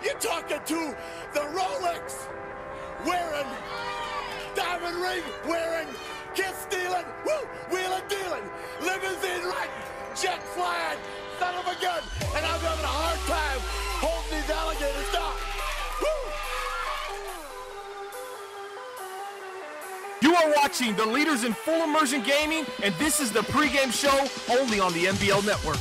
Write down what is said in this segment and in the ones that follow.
You're talking to the Rolex wearing, diamond ring wearing, kiss stealing, woo, wheeling dealing, limousine riding, jet flying, son of a gun, and I'm having a hard time holding these alligators down. Woo! You are watching the leaders in full immersion gaming, and this is the pregame show only on the NBL Network.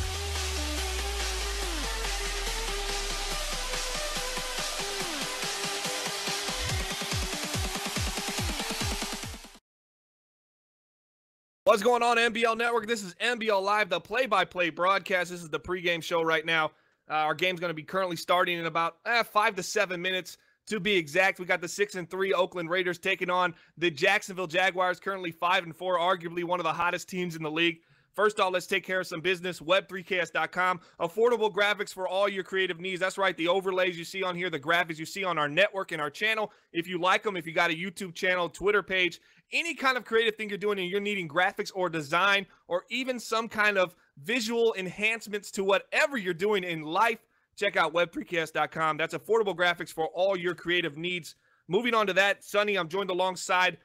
What's going on, NBL Network? This is NBL Live, the play-by-play broadcast. This is the pregame show right now. Our game's going to be currently starting in about 5 to 7 minutes. To be exact, we got the 6-3 Oakland Raiders taking on the Jacksonville Jaguars, currently 5-4, arguably one of the hottest teams in the league. First off, let's take care of some business. Web3ks.com, affordable graphics for all your creative needs. That's right, the overlays you see on here, the graphics you see on our network and our channel. If you like them, if you got a YouTube channel, Twitter page, any kind of creative thing you're doing and you're needing graphics or design or even some kind of visual enhancements to whatever you're doing in life, check out web3ks.com. That's affordable graphics for all your creative needs. Moving on to that, Sonny, I'm joined alongside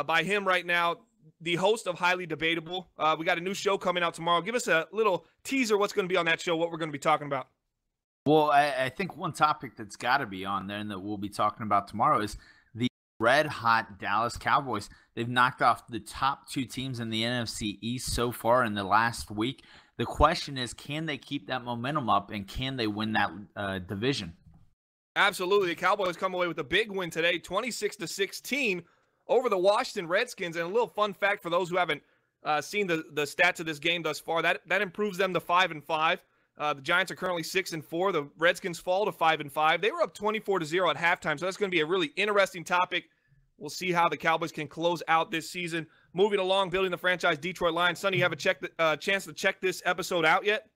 by him right now, the host of Highly Debatable. We got a new show coming out tomorrow. Give us a little teaser what's going to be on that show, what we're going to be talking about. Well, I think one topic that's got to be on there and that we'll be talking about tomorrow is the red-hot Dallas Cowboys. They've knocked off the top two teams in the NFC East so far in the last week. The question is, can they keep that momentum up, and can they win that division? Absolutely. The Cowboys come away with a big win today, 26-16 over the Washington Redskins. And a little fun fact for those who haven't seen the stats of this game thus far, that improves them to 5-5. The Giants are currently 6-4. The Redskins fall to 5-5. They were up 24-0 at halftime, so that's going to be a really interesting topic. We'll see how the Cowboys can close out this season. Moving along, building the franchise, Detroit Lions. Sonny, you have a chance to check this episode out yet?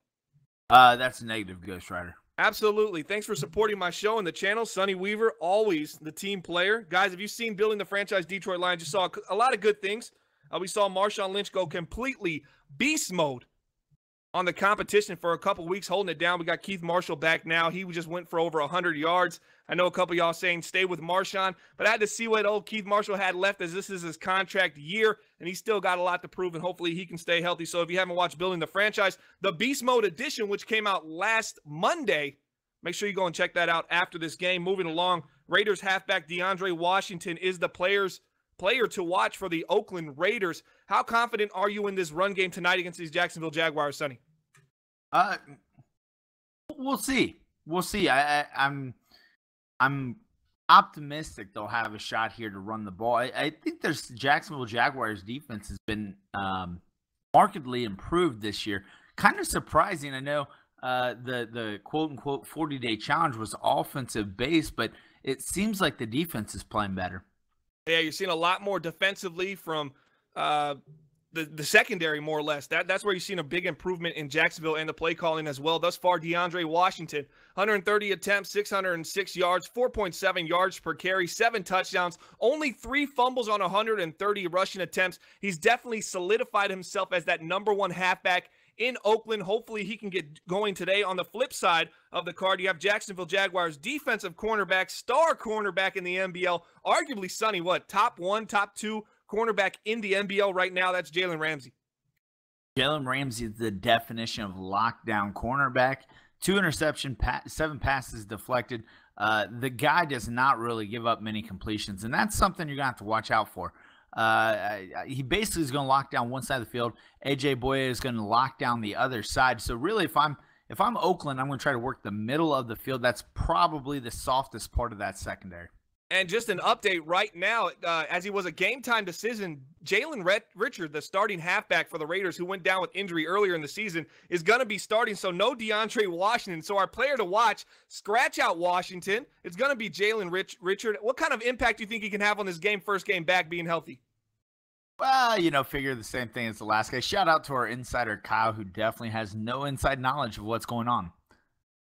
That's a negative, Ghost Rider. Absolutely. Thanks for supporting my show and the channel. Sonny Weaver, always the team player. Guys, if you've seen Building the Franchise Detroit Lions, you saw a lot of good things. We saw Marshawn Lynch go completely beast mode on the competition for a couple weeks, holding it down. We got Keith Marshall back now. He just went for over 100 yards. I know a couple of y'all saying stay with Marshawn, but I had to see what old Keith Marshall had left, as this is his contract year, and he's still got a lot to prove, and hopefully he can stay healthy. So if you haven't watched Building the Franchise, the Beast Mode Edition, which came out last Monday, make sure you go and check that out after this game. Moving along, Raiders halfback DeAndre Washington is the player to watch for the Oakland Raiders. How confident are you in this run game tonight against these Jacksonville Jaguars, Sonny? We'll see. We'll see. I'm optimistic they'll have a shot here to run the ball. I think there's Jacksonville Jaguars defense has been markedly improved this year. Kind of surprising. I know the quote-unquote 40-day challenge was offensive-based, but it seems like the defense is playing better. Yeah, you're seeing a lot more defensively from the secondary, more or less. That's where you've seen a big improvement in Jacksonville and the play calling as well. Thus far, DeAndre Washington, 130 attempts, 606 yards, 4.7 yards per carry, 7 touchdowns, only 3 fumbles on 130 rushing attempts. He's definitely solidified himself as that #1 halfback in Oakland. Hopefully he can get going today. On the flip side of the card, you have Jacksonville Jaguars defensive cornerback, star cornerback in the NBL, arguably, Sonny, top 1, top 2 cornerback in the NBL right now. That's Jalen Ramsey. Jalen Ramsey is the definition of lockdown cornerback. 2 interceptions, 7 passes deflected. The guy does not really give up many completions, and that's something you're going to have to watch out for. He basically is going to lock down one side of the field. AJ Boye is going to lock down the other side. So really, if I'm Oakland, I'm going to try to work the middle of the field. That's probably the softest part of that secondary. And just an update right now, as he was a game-time decision, Jalen Richard, the starting halfback for the Raiders, who went down with injury earlier in the season, is going to be starting, so no DeAndre Washington. So our player to watch, scratch out Washington. It's going to be Jalen Richard. What kind of impact do you think he can have on this game, first game back, being healthy? Well, figure the same thing as the last guy. Shout out to our insider, Kyle, who definitely has no inside knowledge of what's going on.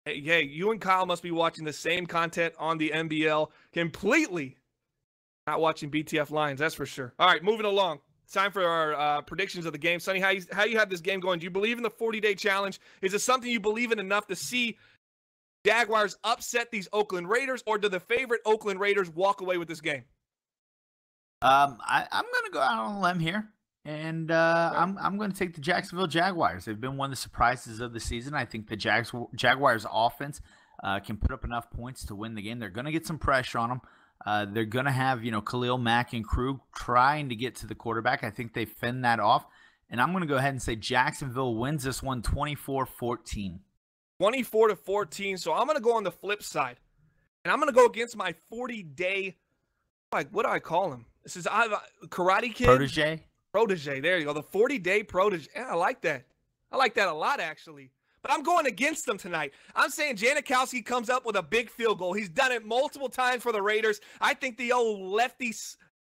Hey, you and Kyle must be watching the same content on the NBL, completely not watching BTF Lions, that's for sure. All right, moving along. It's time for our predictions of the game. Sonny, how you have this game going? Do you believe in the 40-day challenge? Is it something you believe in enough to see Jaguars upset these Oakland Raiders, or do the favorite Oakland Raiders walk away with this game? I'm going to go out on a limb here, and I'm going to take the Jacksonville Jaguars. They've been one of the surprises of the season. I think the Jaguars offense can put up enough points to win the game. They're going to get some pressure on them. They're going to have, Khalil Mack and crew trying to get to the quarterback. I think they fend that off, and I'm going to go ahead and say Jacksonville wins this one 24-14. 24-14. So I'm going to go on the flip side, and I'm going to go against my 40-day, what do I call him? This is Karate Kid? Protege. There you go. The 40-day protege. Yeah, I like that. I like that a lot, actually. But I'm going against them tonight. I'm saying Janikowski comes up with a big field goal. He's done it multiple times for the Raiders. I think the old lefty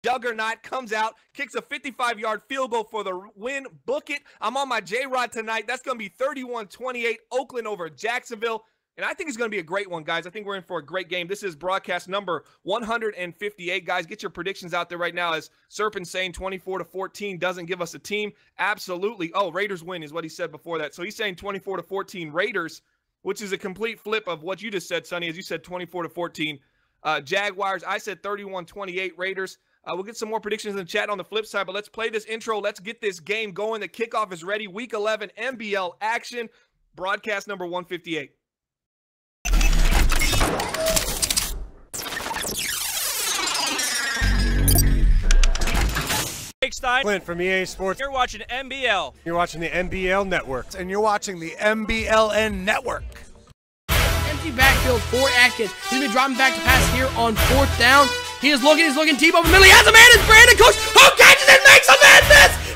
juggernaut comes out, kicks a 55-yard field goal for the win. Book it. I'm on my J-Rod tonight. That's going to be 31-28, Oakland over Jacksonville. And I think it's going to be a great one, guys. I think we're in for a great game. This is broadcast number 158, guys. Get your predictions out there right now, as Serpent saying 24-14 doesn't give us a team. Absolutely. Oh, Raiders win is what he said before that. So he's saying 24-14 Raiders, which is a complete flip of what you just said, Sonny, as you said 24-14 Jaguars. I said 31-28 Raiders. We'll get some more predictions in the chat on the flip side, but let's play this intro. Let's get this game going. The kickoff is ready. Week 11 NBL action. Broadcast number 158. Clint from EA Sports. You're watching NBL. You're watching the NBL Network. And you're watching the MBLN Network. Empty backfield for Atkins. He's been dropping back to pass here on 4th down. He is looking, deep over the middle. He has a man. It's Brandon Cooks, who catches it, makes a man miss.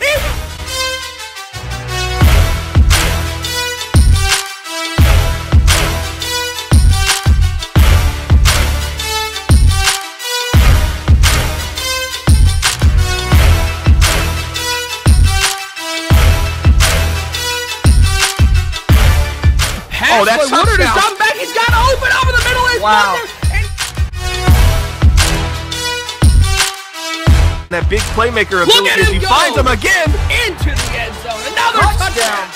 Oh, that's Woodard is dropping back. He's got open over the middle. Wow. That big playmaker ability as he finds him again. Into the end zone. Another touchdown.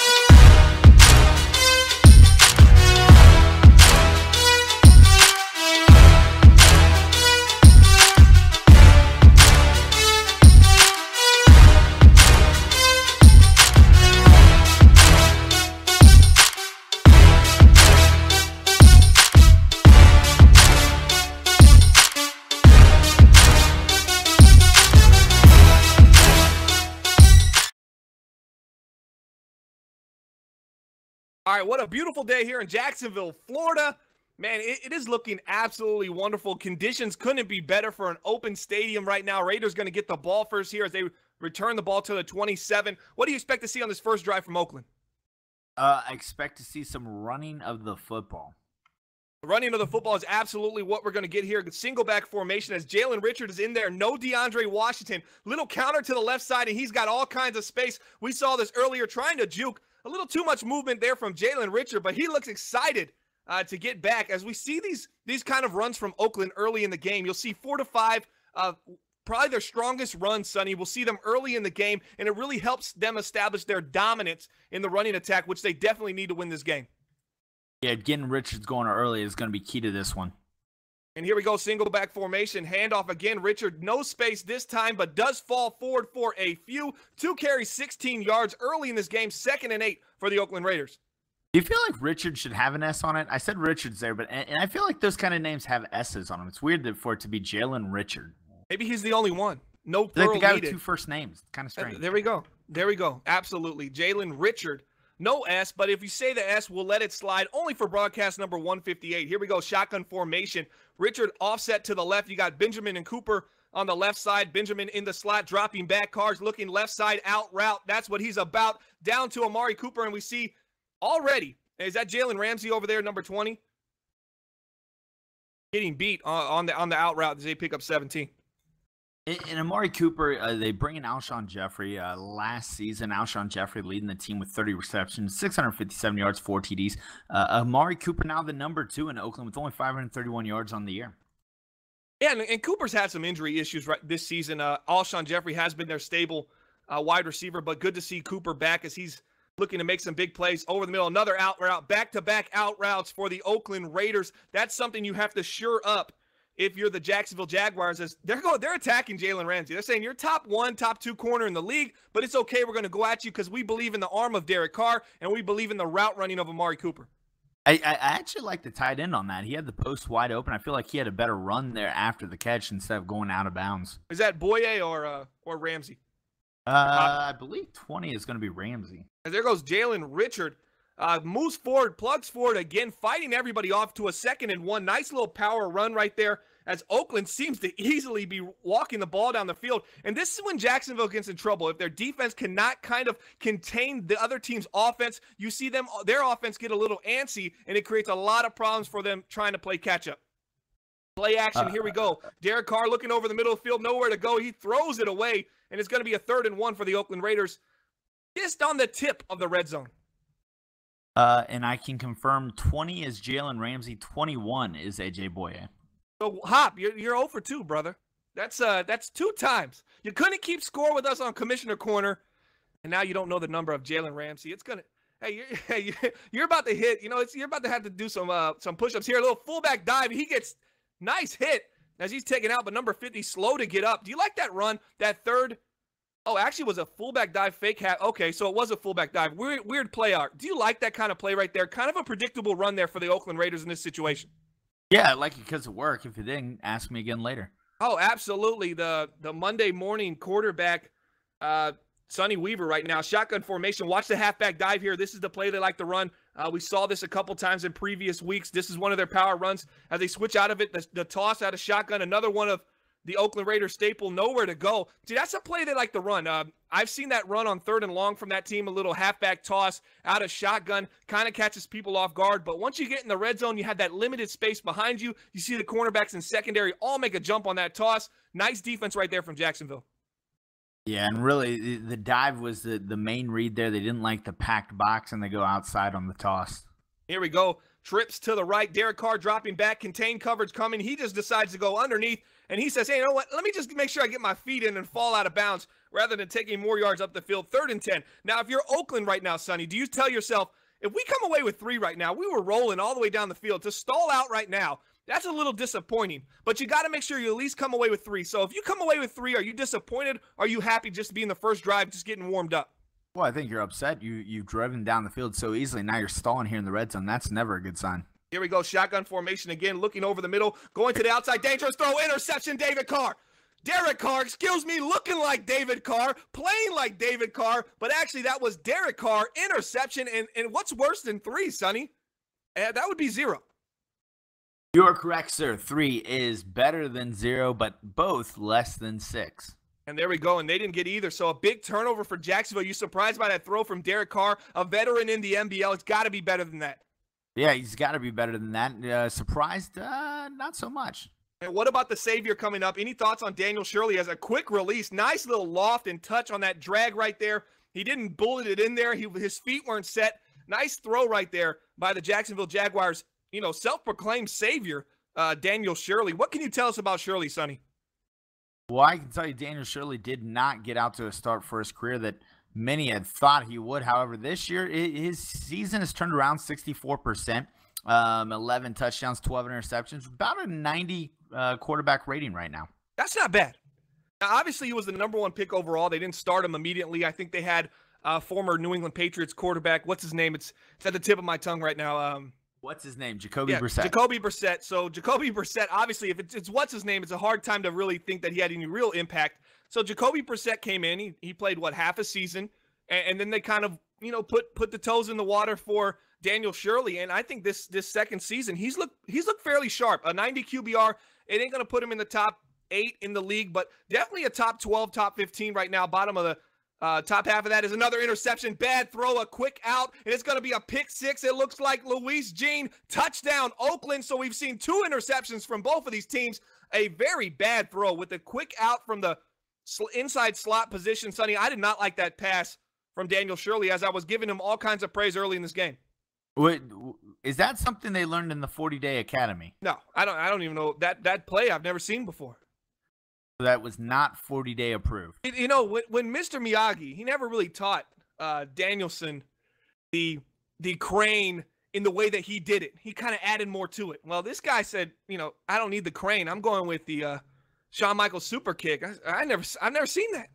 All right, what a beautiful day here in Jacksonville, Florida. Man, it is looking absolutely wonderful. Conditions couldn't be better for an open stadium right now. Raiders going to get the ball first here as they return the ball to the 27. What do you expect to see on this first drive from Oakland? I expect to see some running of the football. The running of the football is absolutely what we're going to get here. The single back formation as Jalen Richard is in there. No DeAndre Washington. Little counter to the left side, and he's got all kinds of space. We saw this earlier trying to juke. A little too much movement there from Jalen Richard, but he looks excited to get back. As we see these kind of runs from Oakland early in the game, you'll see 4 to 5, probably their strongest runs, Sonny. We'll see them early in the game, and it really helps them establish their dominance in the running attack, which they definitely need to win this game. Yeah, getting Richards going early is going to be key to this one. And here we go, single back formation, handoff again. Richard, no space this time, but does fall forward for a few. 2 carries, 16 yards early in this game, 2nd and 8 for the Oakland Raiders. Do you feel like Richard should have an S on it? I said Richard's there, but and I feel like those kind of names have S's on them. It's weird for it to be Jalen Richard. Maybe he's the only one. No plural like the guy needed. with 2 first names. Kind of strange. There we go. There we go. Absolutely. Jalen Richard. No S, but if you say the S, we'll let it slide. Only for broadcast number 158. Here we go, shotgun formation. Richard offset to the left. You got Benjamin and Cooper on the left side. Benjamin in the slot, dropping back. Cards looking left side, out route. That's what he's about. Down to Amari Cooper, and we see already, is that Jalen Ramsey over there, number 20? Getting beat on the out route as they pick up 17. And Amari Cooper, they bring in Alshon Jeffrey last season. Alshon Jeffrey leading the team with 30 receptions, 657 yards, 4 TDs. Amari Cooper now the number 2 in Oakland with only 531 yards on the year. Yeah, and Cooper's had some injury issues this season. Alshon Jeffrey has been their stable wide receiver, but good to see Cooper back as he's looking to make some big plays over the middle. Another out route, back-to-back out routes for the Oakland Raiders. That's something you have to shore up if you're the Jacksonville Jaguars, as they're attacking Jalen Ramsey. They're saying you're top 1, top 2 corner in the league, but it's okay. We're going to go at you because we believe in the arm of Derek Carr and we believe in the route running of Amari Cooper. I actually like the tight end on that. He had the post wide open. I feel like he had a better run there after the catch instead of going out of bounds. Is that Boye or Ramsey? I believe 20 is going to be Ramsey. And there goes Jalen Richard. Moves forward, plugs forward again, fighting everybody off to a 2nd and 1. Nice little power run right there as Oakland seems to easily be walking the ball down the field. And this is when Jacksonville gets in trouble. If their defense cannot kind of contain the other team's offense, you see their offense get a little antsy, and it creates a lot of problems for them trying to play catch-up. Play action, here we go. Derek Carr looking over the middle of the field, nowhere to go. He throws it away, and it's going to be a 3rd and 1 for the Oakland Raiders, just on the tip of the red zone. And I can confirm 20 is Jalen Ramsey, 21 is A.J. Boye. So, Hop, you're 0 for 2, brother. That's 2 times. You couldn't keep score with us on Commissioner Corner, and now you don't know the number of Jalen Ramsey. It's going to – you're about to hit – you're about to have to do some push-ups here. A little fullback dive. He gets nice hit as he's taken out, but number 50 slow to get up. Do you like that run, that third – oh, actually was a fullback dive fake hat. Okay, so it was a fullback dive. Weird play art. Do you like that kind of play right there? Kind of a predictable run there for the Oakland Raiders in this situation. Yeah, I like it because of work. If you didn't, ask me again later. Oh, absolutely. The Monday morning quarterback, Sonny Weaver right now. Shotgun formation. Watch the halfback dive here. This is the play they like to run. We saw this a couple times in previous weeks. This is one of their power runs. As they switch out of it, the toss out of shotgun. Another one of the Oakland Raiders staple, nowhere to go. Dude, that's a play they like to run. I've seen that run on 3rd and long from that team, a little halfback toss out of shotgun, kind of catches people off guard. But once you get in the red zone, you have that limited space behind you. You see the cornerbacks in secondary all make a jump on that toss. Nice defense right there from Jacksonville. Yeah, and really, the dive was the main read there. They didn't like the packed box, and they go outside on the toss. Here we go. Trips to the right. Derek Carr dropping back. Contained coverage coming. He just decides to go underneath. And he says, hey, you know what? Let me just make sure I get my feet in and fall out of bounds rather than taking more yards up the field. 3rd and 10. Now, if you're Oakland right now, Sonny, do you tell yourself, if we come away with 3 right now, we were rolling all the way down the field. To stall out right now, that's a little disappointing. But you got to make sure you at least come away with 3. So if you come away with 3, are you disappointed? Are you happy just to be in the first drive, just getting warmed up? Well, I think you're upset. You've driven down the field so easily. Now you're stalling here in the red zone. That's never a good sign. Here we go, shotgun formation again, looking over the middle, going to the outside, dangerous throw, interception, David Carr. Derek Carr, excuse me, looking like David Carr, playing like David Carr, but actually that was Derek Carr, interception, and what's worse than 3, Sonny? That would be 0. You are correct, sir. 3 is better than 0, but both less than 6. And there we go, and they didn't get either. So a big turnover for Jacksonville. You surprised by that throw from Derek Carr, a veteran in the NBL? It's got to be better than that. Yeah, he's got to be better than that. Surprised? Not so much. And what about the Savior coming up? Any thoughts on Daniel Shirley as a quick release? Nice little loft and touch on that drag right there. He didn't bullet it in there. His feet weren't set. Nice throw right there by the Jacksonville Jaguars, self-proclaimed Savior, Daniel Shirley. What can you tell us about Shirley, Sonny? Well, I can tell you Daniel Shirley did not get out to a start for his career that many had thought he would. However, this year, his season has turned around 64%, 11 touchdowns, 12 interceptions, about a 90 quarterback rating right now. That's not bad. Now, obviously, he was the number 1 pick overall. They didn't start him immediately. I think they had former New England Patriots quarterback. What's his name? It's at the tip of my tongue right now. What's his name? Jacoby Brissett. Jacoby Brissett. So Jacoby Brissett, obviously, if it's what's his name, it's a hard time to really think that he had any real impact. So Jacoby Brissett came in. He played, half a season. And then they kind of, put the toes in the water for Daniel Shirley. And I think this second season, he's looked fairly sharp. A 90 QBR, it ain't going to put him in the top 8 in the league, but definitely a top 12, top 15 right now. Bottom of the top half of that is another interception. Bad throw, a quick out, and it's going to be a pick 6. It looks like Luis Jean, touchdown, Oakland. So we've seen 2 interceptions from both of these teams. A very bad throw with a quick out from the inside slot position. Sonny, I did not like that pass from Daniel Shirley, as I was giving him all kinds of praise early in this game. Wait, is that something they learned in the 40-day academy? No, I don't even know that play I've never seen before. That was not 40-day approved. When Mr. Miyagi, he never really taught Danielson the crane in the way that he did it. He kind of added more to it. Well, this guy said, I don't need the crane. I'm going with the Shawn Michaels super kick. I've never seen that.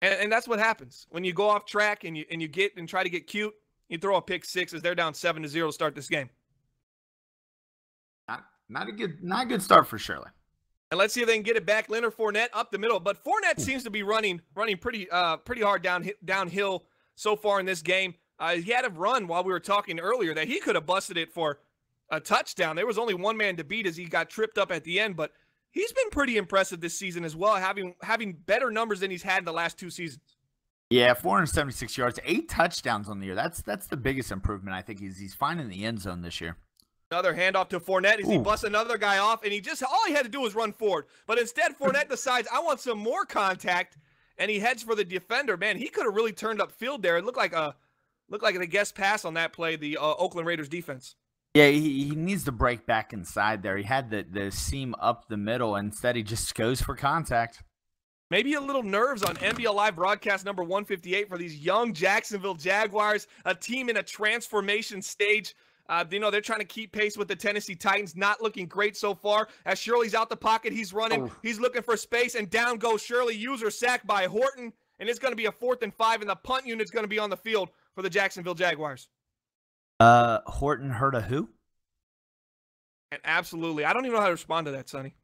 And that's what happens when you go off track and you get and try to get cute. You throw a pick six as they're down 7-0 to start this game. Not a good start for Shirley. And let's see if they can get it back. Leonard Fournette up the middle, but Fournette seems to be running pretty hard downhill so far in this game. He had a run while we were talking earlier that he could have busted it for a touchdown. There was only one man to beat as he got tripped up at the end, but he's been pretty impressive this season as well, having better numbers than he's had in the last 2 seasons. Yeah, 476 yards, 8 touchdowns on the year. That's the biggest improvement I think. He's finding the end zone this year. Another handoff to Fournette as he busts another guy off, and all he had to do was run forward. But instead, Fournette decides, I want some more contact, and he heads for the defender. Man, he could have really turned up field there. It looked like a guest pass on that play, the Oakland Raiders defense. Yeah, he needs to break back inside there. He had the seam up the middle. Instead, he just goes for contact. Maybe a little nerves on NBL Live broadcast number 158 for these young Jacksonville Jaguars, a team in a transformation stage. They're trying to keep pace with the Tennessee Titans, not looking great so far. As Shirley's out the pocket, he's running. He's looking for space, and down goes Shirley. User sacked by Horton, and it's going to be a 4th and 5, and the punt unit's going to be on the field for the Jacksonville Jaguars. Horton heard a who? And absolutely. I don't even know how to respond to that, Sonny.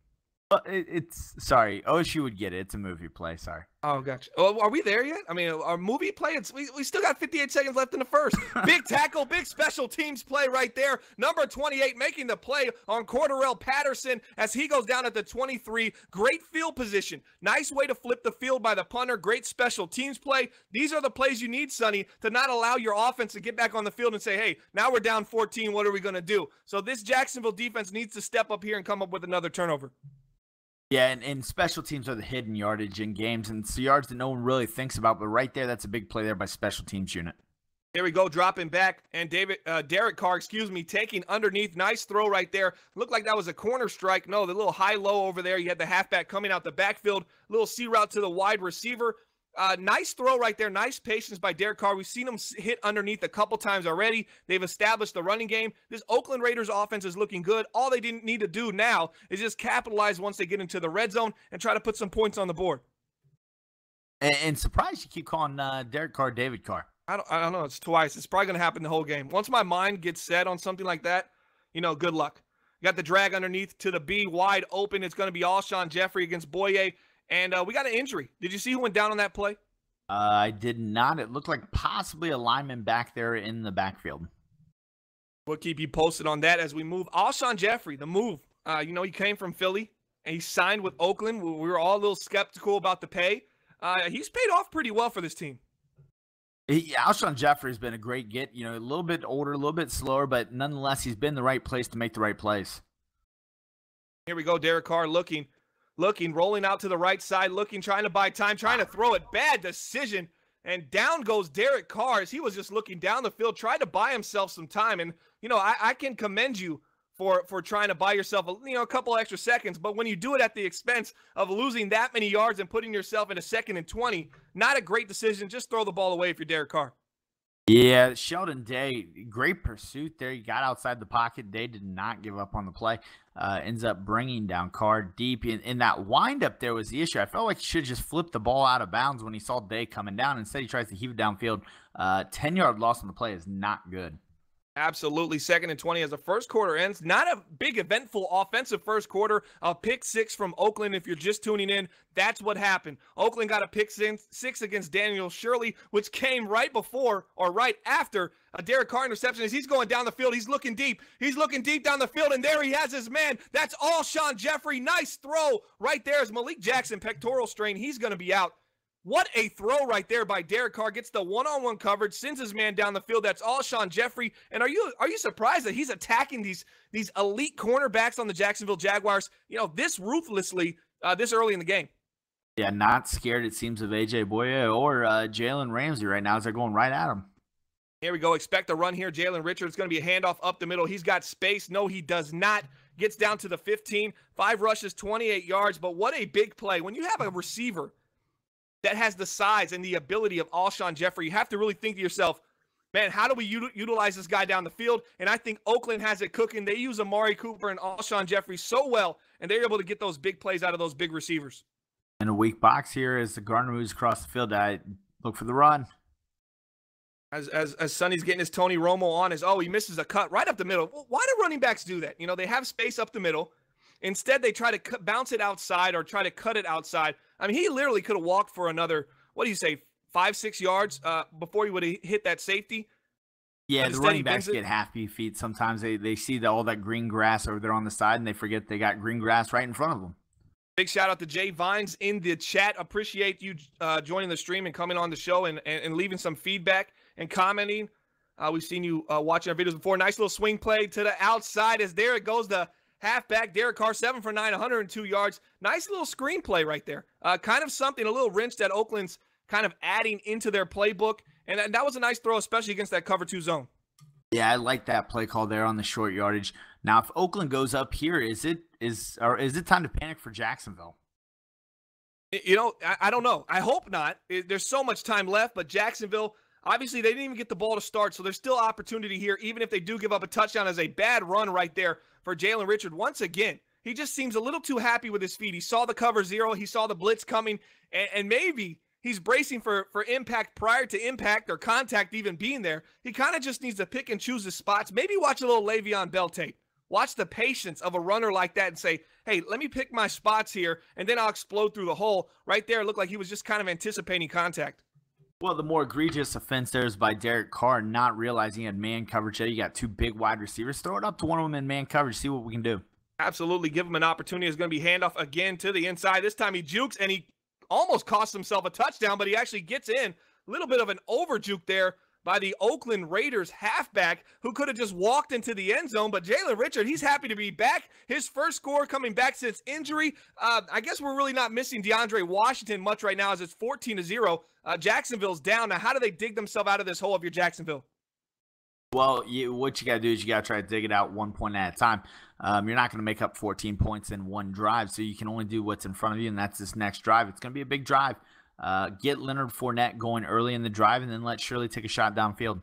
Sorry. OSU would get it. It's a movie play. Sorry. Oh, gotcha. Oh, are we there yet? I mean, our movie play, we still got 58 seconds left in the first. Big tackle, big special teams play right there. Number 28 making the play on Cordarrelle Patterson as he goes down at the 23. Great field position. Nice way to flip the field by the punter. Great special teams play. These are the plays you need, Sonny, to not allow your offense to get back on the field and say, hey, now we're down 14. What are we going to do? So this Jacksonville defense needs to step up here and come up with another turnover. Yeah, and special teams are the hidden yardage in games, and it's the yards that no one really thinks about. But right there, that's a big play there by special teams unit. Here we go, dropping back, and Derek Carr, taking underneath. Nice throw right there. Looked like that was a corner strike. No, the little high-low over there. You had the halfback coming out the backfield. Little C route to the wide receiver. Nice throw right there. Nice patience by Derek Carr. We've seen him hit underneath a couple times already. They've established the running game. This Oakland Raiders offense is looking good. All they didn't need to do now is just capitalize once they get into the red zone and try to put some points on the board. And surprised you keep calling Derek Carr David Carr. I don't know. It's twice. It's probably going to happen the whole game. Once my mind gets set on something like that, good luck. You got the drag underneath to the B, wide open. It's going to be Alshon Jeffrey against Boye. And we got an injury. Did you see who went down on that play? I did not. It looked like possibly a lineman back there in the backfield. We'll keep you posted on that as we move. Alshon Jeffrey, the move. He came from Philly, and he signed with Oakland. We were all a little skeptical about the pay. He's paid off pretty well for this team. Alshon Jeffrey has been a great get. A little bit older, a little bit slower, but nonetheless, he's been in the right place to make the right plays. Here we go. Derek Carr looking, rolling out to the right side, trying to buy time, trying to throw it. Bad decision. And down goes Derek Carr as he was just looking down the field, trying to buy himself some time. And, I can commend you for trying to buy yourself a couple extra seconds. But when you do it at the expense of losing that many yards and putting yourself in a 2nd and 20, not a great decision. Just throw the ball away if you're Derek Carr. Yeah, Sheldon Day, great pursuit there. He got outside the pocket. Day did not give up on the play. Ends up bringing down Carr deep. In that windup there was the issue. I felt like he should just flip the ball out of bounds when he saw Day coming down. Instead, he tries to heave it downfield. 10-yard loss on the play is not good. Absolutely. 2nd and 20 as the first quarter ends. Not a big eventful offensive first quarter. A pick six from Oakland. If you're just tuning in, that's what happened. Oakland got a pick six against Daniel Shirley, which came right before or right after a Derek Carr interception. As he's going down the field, he's looking deep. He's looking deep down the field, and there he has his man. That's Alshon Jeffrey. Nice throw right there as Malik Jackson, pectoral strain. He's going to be out. What a throw right there by Derek Carr. Gets the one-on-one coverage, sends his man down the field. That's Alshon Jeffrey. And are you surprised that he's attacking these elite cornerbacks on the Jacksonville Jaguars, this ruthlessly this early in the game? Yeah, not scared, it seems, of A.J. Boye or Jalen Ramsey right now as they're going right at him. Here we go. Expect a run here. Jalen Richards. It's going to be a handoff up the middle. He's got space. No, he does not. Gets down to the 15. 5 rushes, 28 yards. But what a big play. When you have a receiver that has the size and the ability of Alshon Jeffrey, you have to really think to yourself, man, how do we utilize this guy down the field? And I think Oakland has it cooking. They use Amari Cooper and Alshon Jeffrey so well, and they're able to get those big plays out of those big receivers. In a weak box here as the Gardner moves across the field, I look for the run. As Sonny's getting his Tony Romo on he misses a cut right up the middle. Well, why do running backs do that? You know, they have space up the middle. Instead, they try to bounce it outside or try to cut it outside. I mean, he literally could have walked for another, 5-6 yards before he would have hit that safety. Yeah, the running backs get happy feet. Sometimes they see all that green grass over there on the side, and they forget they got green grass right in front of them. Big shout out to Jay Vines in the chat. Appreciate you joining the stream and coming on the show and leaving some feedback and commenting. We've seen you watching our videos before. Nice little swing play to the outside as there it goes. The halfback, Derek Carr, 7 for 9, 102 yards. Nice little screen play right there. Kind of something, a little wrench that Oakland's kind of adding into their playbook. And that was a nice throw, especially against that cover 2 zone. Yeah, I like that play call there on the short yardage. Now, if Oakland goes up here, is it time to panic for Jacksonville? You know, I don't know. I hope not. There's so much time left, but Jacksonville, obviously, they didn't even get the ball to start, so there's still opportunity here, even if they do give up a touchdown as a bad run right there for Jalen Richard. Once again, he just seems a little too happy with his feet. He saw the cover 0. He saw the blitz coming, and maybe he's bracing for impact prior to impact or contact even being there. He kind of just needs to pick and choose his spots. Maybe watch a little Le'Veon Bell tape. Watch the patience of a runner like that and say, hey, let me pick my spots here, and then I'll explode through the hole. Right there, it looked like he was just kind of anticipating contact. Well, the more egregious offense there is by Derek Carr not realizing he had man coverage there. You got 2 big wide receivers. Throw it up to one of them in man coverage. See what we can do. Absolutely. Give him an opportunity. It's going to be handoff again to the inside. This time he jukes, and he almost cost himself a touchdown, but he actually gets in. A little bit of an over juke there by the Oakland Raiders halfback who could have just walked into the end zone. But Jalen Richard, he's happy to be back. His first score coming back since injury. I guess we're really not missing DeAndre Washington much right now as it's 14-0. Jacksonville's down. Now, how do they dig themselves out of this hole if you're Jacksonville? Well, what you got to do is you got to try to dig it out 1 point at a time. You're not going to make up 14 points in one drive, so you can only do what's in front of you, and that's this next drive. It's going to be a big drive. Get Leonard Fournette going early in the drive, and then let Shirley take a shot downfield.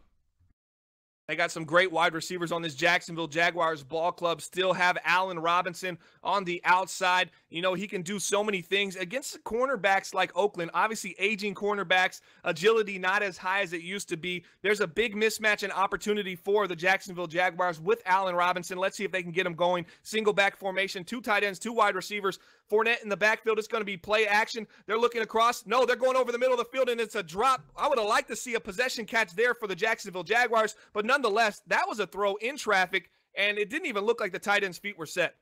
They got some great wide receivers on this Jacksonville Jaguars ball club. Still have Allen Robinson on the outside. You know, he can do so many things against cornerbacks like Oakland. Obviously, aging cornerbacks, agility not as high as it used to be. There's a big mismatch and opportunity for the Jacksonville Jaguars with Allen Robinson. Let's see if they can get him going. Single back formation, 2 tight ends, 2 wide receivers. Fournette in the backfield. It's going to be play action. They're looking across. No, they're going over the middle of the field, and it's a drop. I would have liked to see a possession catch there for the Jacksonville Jaguars, but nonetheless, that was a throw in traffic, and it didn't even look like the tight end's feet were set.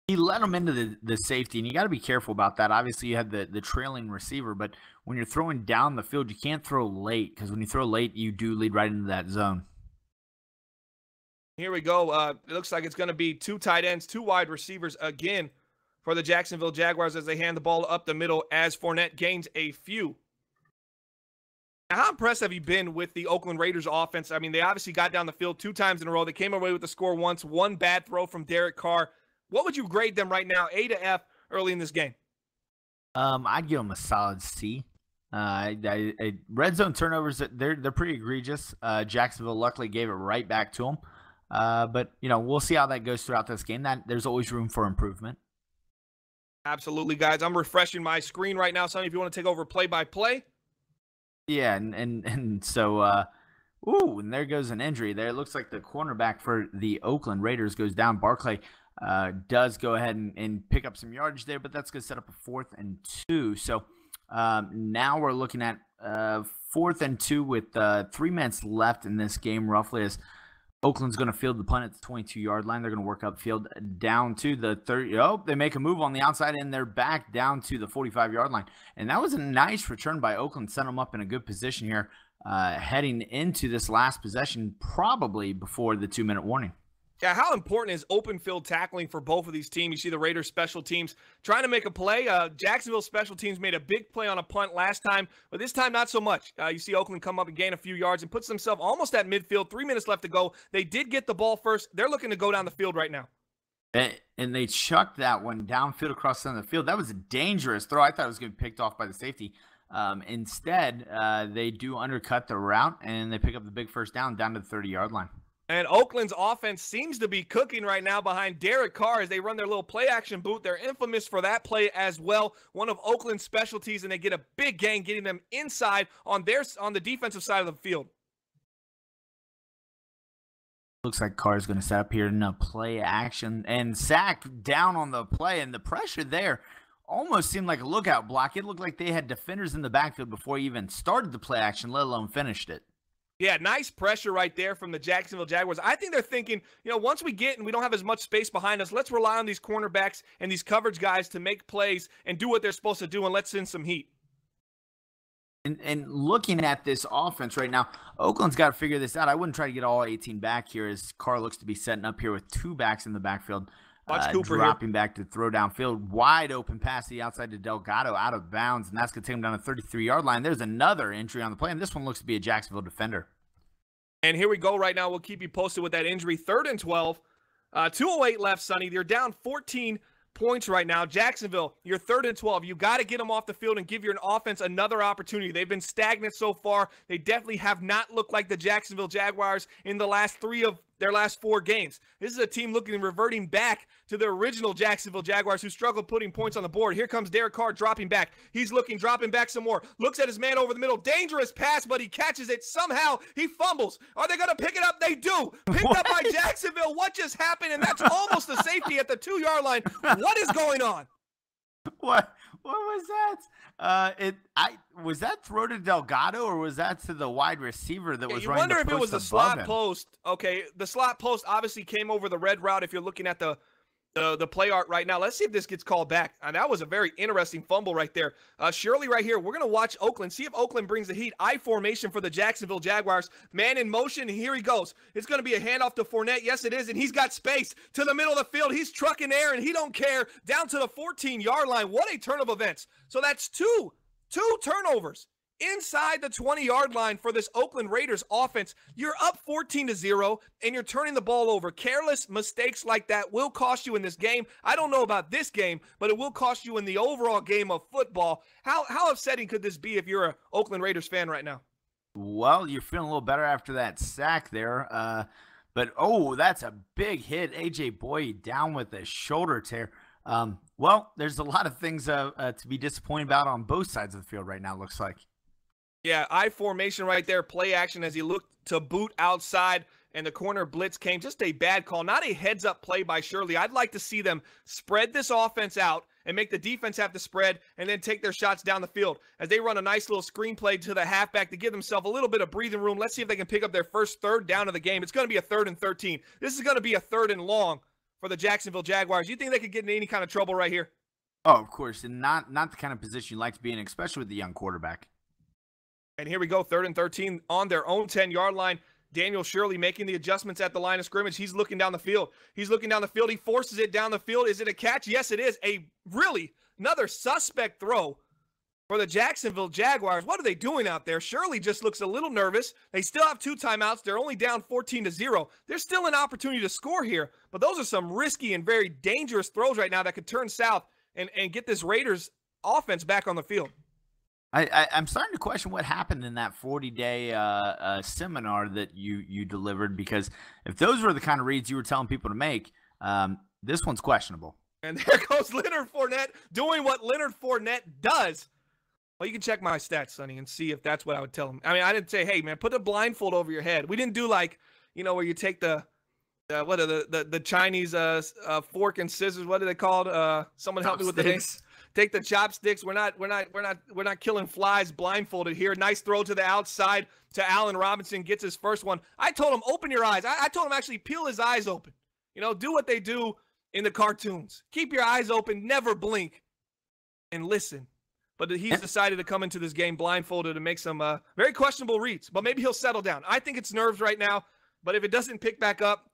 He let him into the safety, and you got to be careful about that. Obviously, you had the trailing receiver, but when you're throwing down the field, you can't throw late, because when you throw late, you do lead right into that zone. Here we go. It looks like it's going to be 2 tight ends, 2 wide receivers again for the Jacksonville Jaguars as they hand the ball up the middle as Fournette gains a few. Now, how impressed have you been with the Oakland Raiders offense? I mean, they obviously got down the field 2 times in a row. They came away with the score once, 1 bad throw from Derek Carr. What would you grade them right now, A to F, early in this game? I'd give them a solid C. Red zone turnovers, they're pretty egregious. Jacksonville luckily gave it right back to them. But, you know, we'll see how that goes throughout this game. There's always room for improvement. Absolutely, guys. I'm refreshing my screen right now. Sonny, if you want to take over play-by-play. Yeah, and so, and there goes an injury there. It looks like the cornerback for the Oakland Raiders goes down. Barclay does go ahead and pick up some yardage there, but that's going to set up a 4th and 2. So now we're looking at 4th and 2 with 3 minutes left in this game, roughly, as Oakland's going to field the punt at the 22-yard line. They're going to work upfield down to the 30. Oh, they make a move on the outside, and they're back down to the 45-yard line. And that was a nice return by Oakland. Set them up in a good position here heading into this last possession, probably before the 2-minute warning. Yeah, how important is open field tackling for both of these teams? You see the Raiders special teams trying to make a play. Jacksonville special teams made a big play on a punt last time, but this time not so much. You see Oakland come up and gain a few yards and puts themselves almost at midfield. 3 minutes left to go. They did get the ball first. They're looking to go down the field right now. And they chucked that one downfield across the center of the field. That was a dangerous throw. I thought it was going to be picked off by the safety. Instead, they do undercut the route, and they pick up the big first down down to the 30-yard line. And Oakland's offense seems to be cooking right now behind Derek Carr as they run their little play-action boot. They're infamous for that play as well. One of Oakland's specialties, and they get a big gain, getting them inside on the defensive side of the field. Looks like Carr is going to set up here in a play action and sack down on the play, and the pressure there almost seemed like a lookout block. It looked like they had defenders in the backfield before he even started the play action, let alone finished it. Yeah, nice pressure right there from the Jacksonville Jaguars. I think they're thinking, once we get and we don't have as much space behind us, let's rely on these cornerbacks and these coverage guys to make plays and do what they're supposed to do, and let's send some heat. And looking at this offense right now, Oakland's got to figure this out. I wouldn't try to get all 18 back here as Carr looks to be setting up here with 2 backs in the backfield. Watch Cooper dropping here. Back to throw downfield. Wide open pass to the outside to Delgado out of bounds, and that's going to take him down the 33-yard line. There's another entry on the play, and this one looks to be a Jacksonville defender. And here we go right now. We'll keep you posted with that injury. 3rd and 12. 2:08 left, Sonny. They're down 14 points right now. Jacksonville, you're 3rd and 12. You got to get them off the field and give your offense another opportunity. They've been stagnant so far. They definitely have not looked like the Jacksonville Jaguars in the last 3 of their last 4 games. This is a team reverting back to the original Jacksonville Jaguars who struggled putting points on the board. Here comes Derek Carr dropping back. He's dropping back some more. Looks at his man over the middle. Dangerous pass, but he catches it. Somehow he fumbles. Are they going to pick it up? They do. Picked up by Jacksonville. What just happened? And that's almost the safety at the 2-yard line. What is going on? What was that? Was that throw to Delgado, or was that to the wide receiver that was running the post? You wonder if it was the slot post. Okay, the slot post obviously came over the red route if you're looking at the play art right now. Let's see if this gets called back. That was a very interesting fumble right there. Shirley right here. We're going to watch Oakland, see if Oakland brings the heat. I formation for the Jacksonville Jaguars. Man in motion, and here he goes. It's going to be a handoff to Fournette. Yes, it is, and he's got space to the middle of the field. He's trucking air, and he don't care. Down to the 14-yard line. What a turn of events. So that's two turnovers inside the 20-yard line for this Oakland Raiders offense. You're up 14-0, and you're turning the ball over. Careless mistakes like that will cost you in this game. I don't know about this game, but it will cost you in the overall game of football. How upsetting could this be if you're an Oakland Raiders fan right now? Well, you're feeling a little better after that sack there. But, that's a big hit. A.J. Boyd down with a shoulder tear. Well, there's a lot of things to be disappointed about on both sides of the field right now, looks like. Yeah, I formation right there, play action as he looked to boot outside, and the corner blitz came. Just a bad call, not a heads-up play by Shirley. I'd like to see them spread this offense out and make the defense have to spread and then take their shots down the field as they run a nice little screen play to the halfback to give themselves a little bit of breathing room. Let's see if they can pick up their first 3rd down of the game. It's going to be a 3rd and 13. This is going to be a 3rd and long for the Jacksonville Jaguars. You think they could get in any kind of trouble right here? Oh, of course, and not the kind of position you like to be in, especially with the young quarterback. And here we go, 3rd and 13 on their own 10-yard line. Daniel Shirley making the adjustments at the line of scrimmage. He's looking down the field. He forces it down the field. Is it a catch? Yes, it is. Another suspect throw for the Jacksonville Jaguars. What are they doing out there? Shirley just looks a little nervous. They still have 2 timeouts. They're only down 14-0. There's still an opportunity to score here, but those are some risky and very dangerous throws right now that could turn south and get this Raiders offense back on the field. I'm starting to question what happened in that 40-day seminar that you delivered, because if those were the kind of reads you were telling people to make, this one's questionable. And there goes Leonard Fournette doing what Leonard Fournette does. Well, you can check my stats, Sonny, and see if that's what I would tell him. I mean, I didn't say, hey, man, put a blindfold over your head. We didn't do like, where you take the Chinese fork and scissors. What are they called? Someone help me with the names. Take the chopsticks. We're not killing flies blindfolded here. Nice throw to the outside to Allen Robinson. Gets his first one. I told him, open your eyes. I told him actually peel his eyes open. Do what they do in the cartoons. Keep your eyes open. Never blink. And listen. But he's decided to come into this game blindfolded and make some very questionable reads. But maybe he'll settle down. I think it's nerves right now. But if it doesn't pick back up,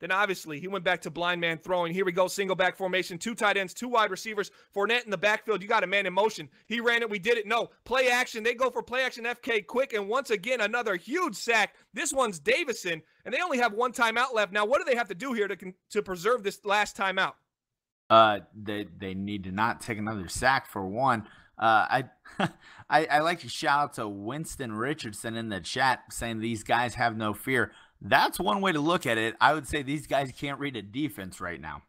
then obviously he went back to blind man throwing. Here we go, single back formation, 2 tight ends, 2 wide receivers. Fournette in the backfield. You got a man in motion. He ran it. We did it. No. Play action. They go for play action FK quick. And once again, another huge sack. This one's Davison. And they only have 1 timeout left. Now, what do they have to do here to preserve this last timeout? They need to not take another sack for one. I I like to shout out to Winston Richardson in the chat saying these guys have no fear. That's one way to look at it. I would say these guys can't read a defense right now.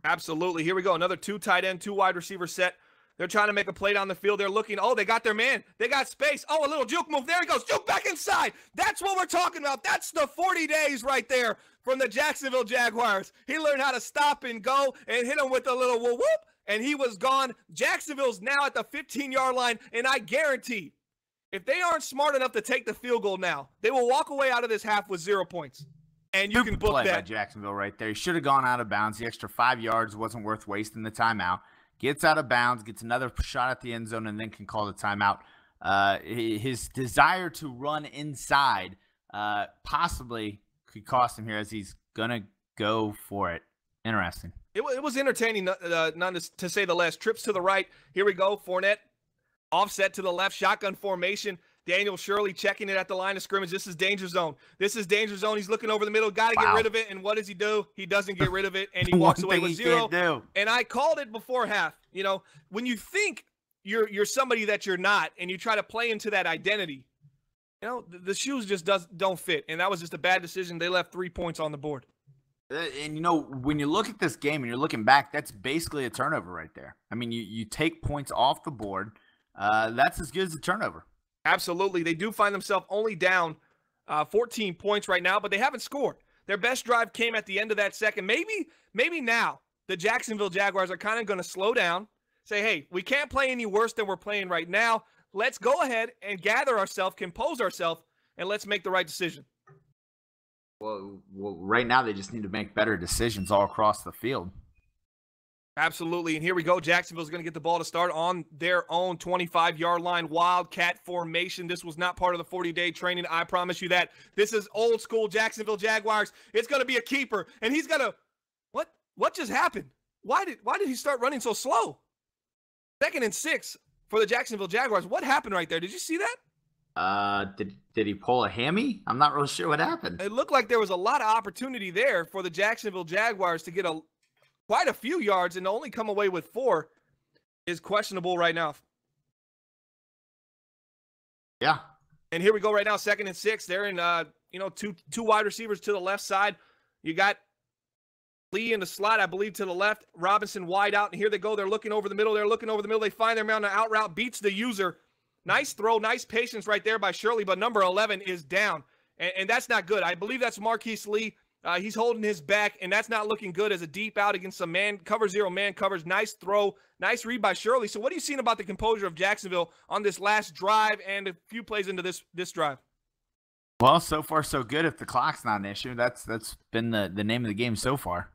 Absolutely. Here we go. Another 2 tight end, 2 wide receiver set. They're trying to make a play down the field. They're looking. Oh, they got their man. They got space. Oh, a little juke move. There he goes. Juke back inside. That's what we're talking about. That's the 40 days right there from the Jacksonville Jaguars. He learned how to stop and go and hit him with a little whoop, whoop, and he was gone. Jacksonville's now at the 15-yard line, and I guarantee if they aren't smart enough to take the field goal now, they will walk away out of this half with 0 points. And you can book play that. By Jacksonville right there. He should have gone out of bounds. The extra 5 yards wasn't worth wasting the timeout. Gets out of bounds, gets another shot at the end zone, and then can call the timeout. His desire to run inside possibly could cost him here as he's going to go for it. Interesting. It was entertaining, none to say the less. Trips to the right. Here we go. Fournette offset to the left. Shotgun formation. Daniel Shirley checking it at the line of scrimmage. This is danger zone. This is danger zone. He's looking over the middle. Got to get rid of it. And what does he do? He doesn't get rid of it, and he walks away with 0. And I called it before half. You know, when you think you're somebody that you're not, and you try to play into that identity, you know, the shoes just don't fit. And that was just a bad decision. They left 3 points on the board. And, you know, when you look at this game and you're looking back, that's basically a turnover right there. I mean, you take points off the board. That's as good as a turnover. Absolutely. They do find themselves only down 14 points right now, but they haven't scored. Their best drive came at the end of that second. Maybe now the Jacksonville Jaguars are kind of going to slow down, say, hey, we can't play any worse than we're playing right now. Let's go ahead and gather ourselves, compose ourselves, and let's make the right decision. Well, right now they just need to make better decisions all across the field. Absolutely, and here we go. Jacksonville's going to get the ball to start on their own 25-yard line. Wildcat formation. This was not part of the 40-day training. I promise you that. This is old school Jacksonville Jaguars. It's going to be a keeper, and he's going to – what just happened? Why did he start running so slow? 2nd and 6 for the Jacksonville Jaguars. What happened right there? Did you see that? Did he pull a hammy? I'm not really sure what happened. It looked like there was a lot of opportunity there for the Jacksonville Jaguars to get quite a few yards, and to only come away with 4 is questionable right now. Yeah. And here we go right now, 2nd and 6. They're in, two wide receivers to the left side. You got Lee in the slot, I believe, to the left. Robinson wide out, and here they go. They're looking over the middle. They find their man on the out route, beats the user. Nice throw, nice patience right there by Shirley, but number 11 is down, and that's not good. I believe that's Marquise Lee. He's holding his back, and that's not looking good as a deep out against some man covers. Nice throw, nice read by Shirley. So what are you seeing about the composure of Jacksonville on this last drive and a few plays into this drive? Well, so far so good. If the clock's not an issue, that's been the name of the game so far.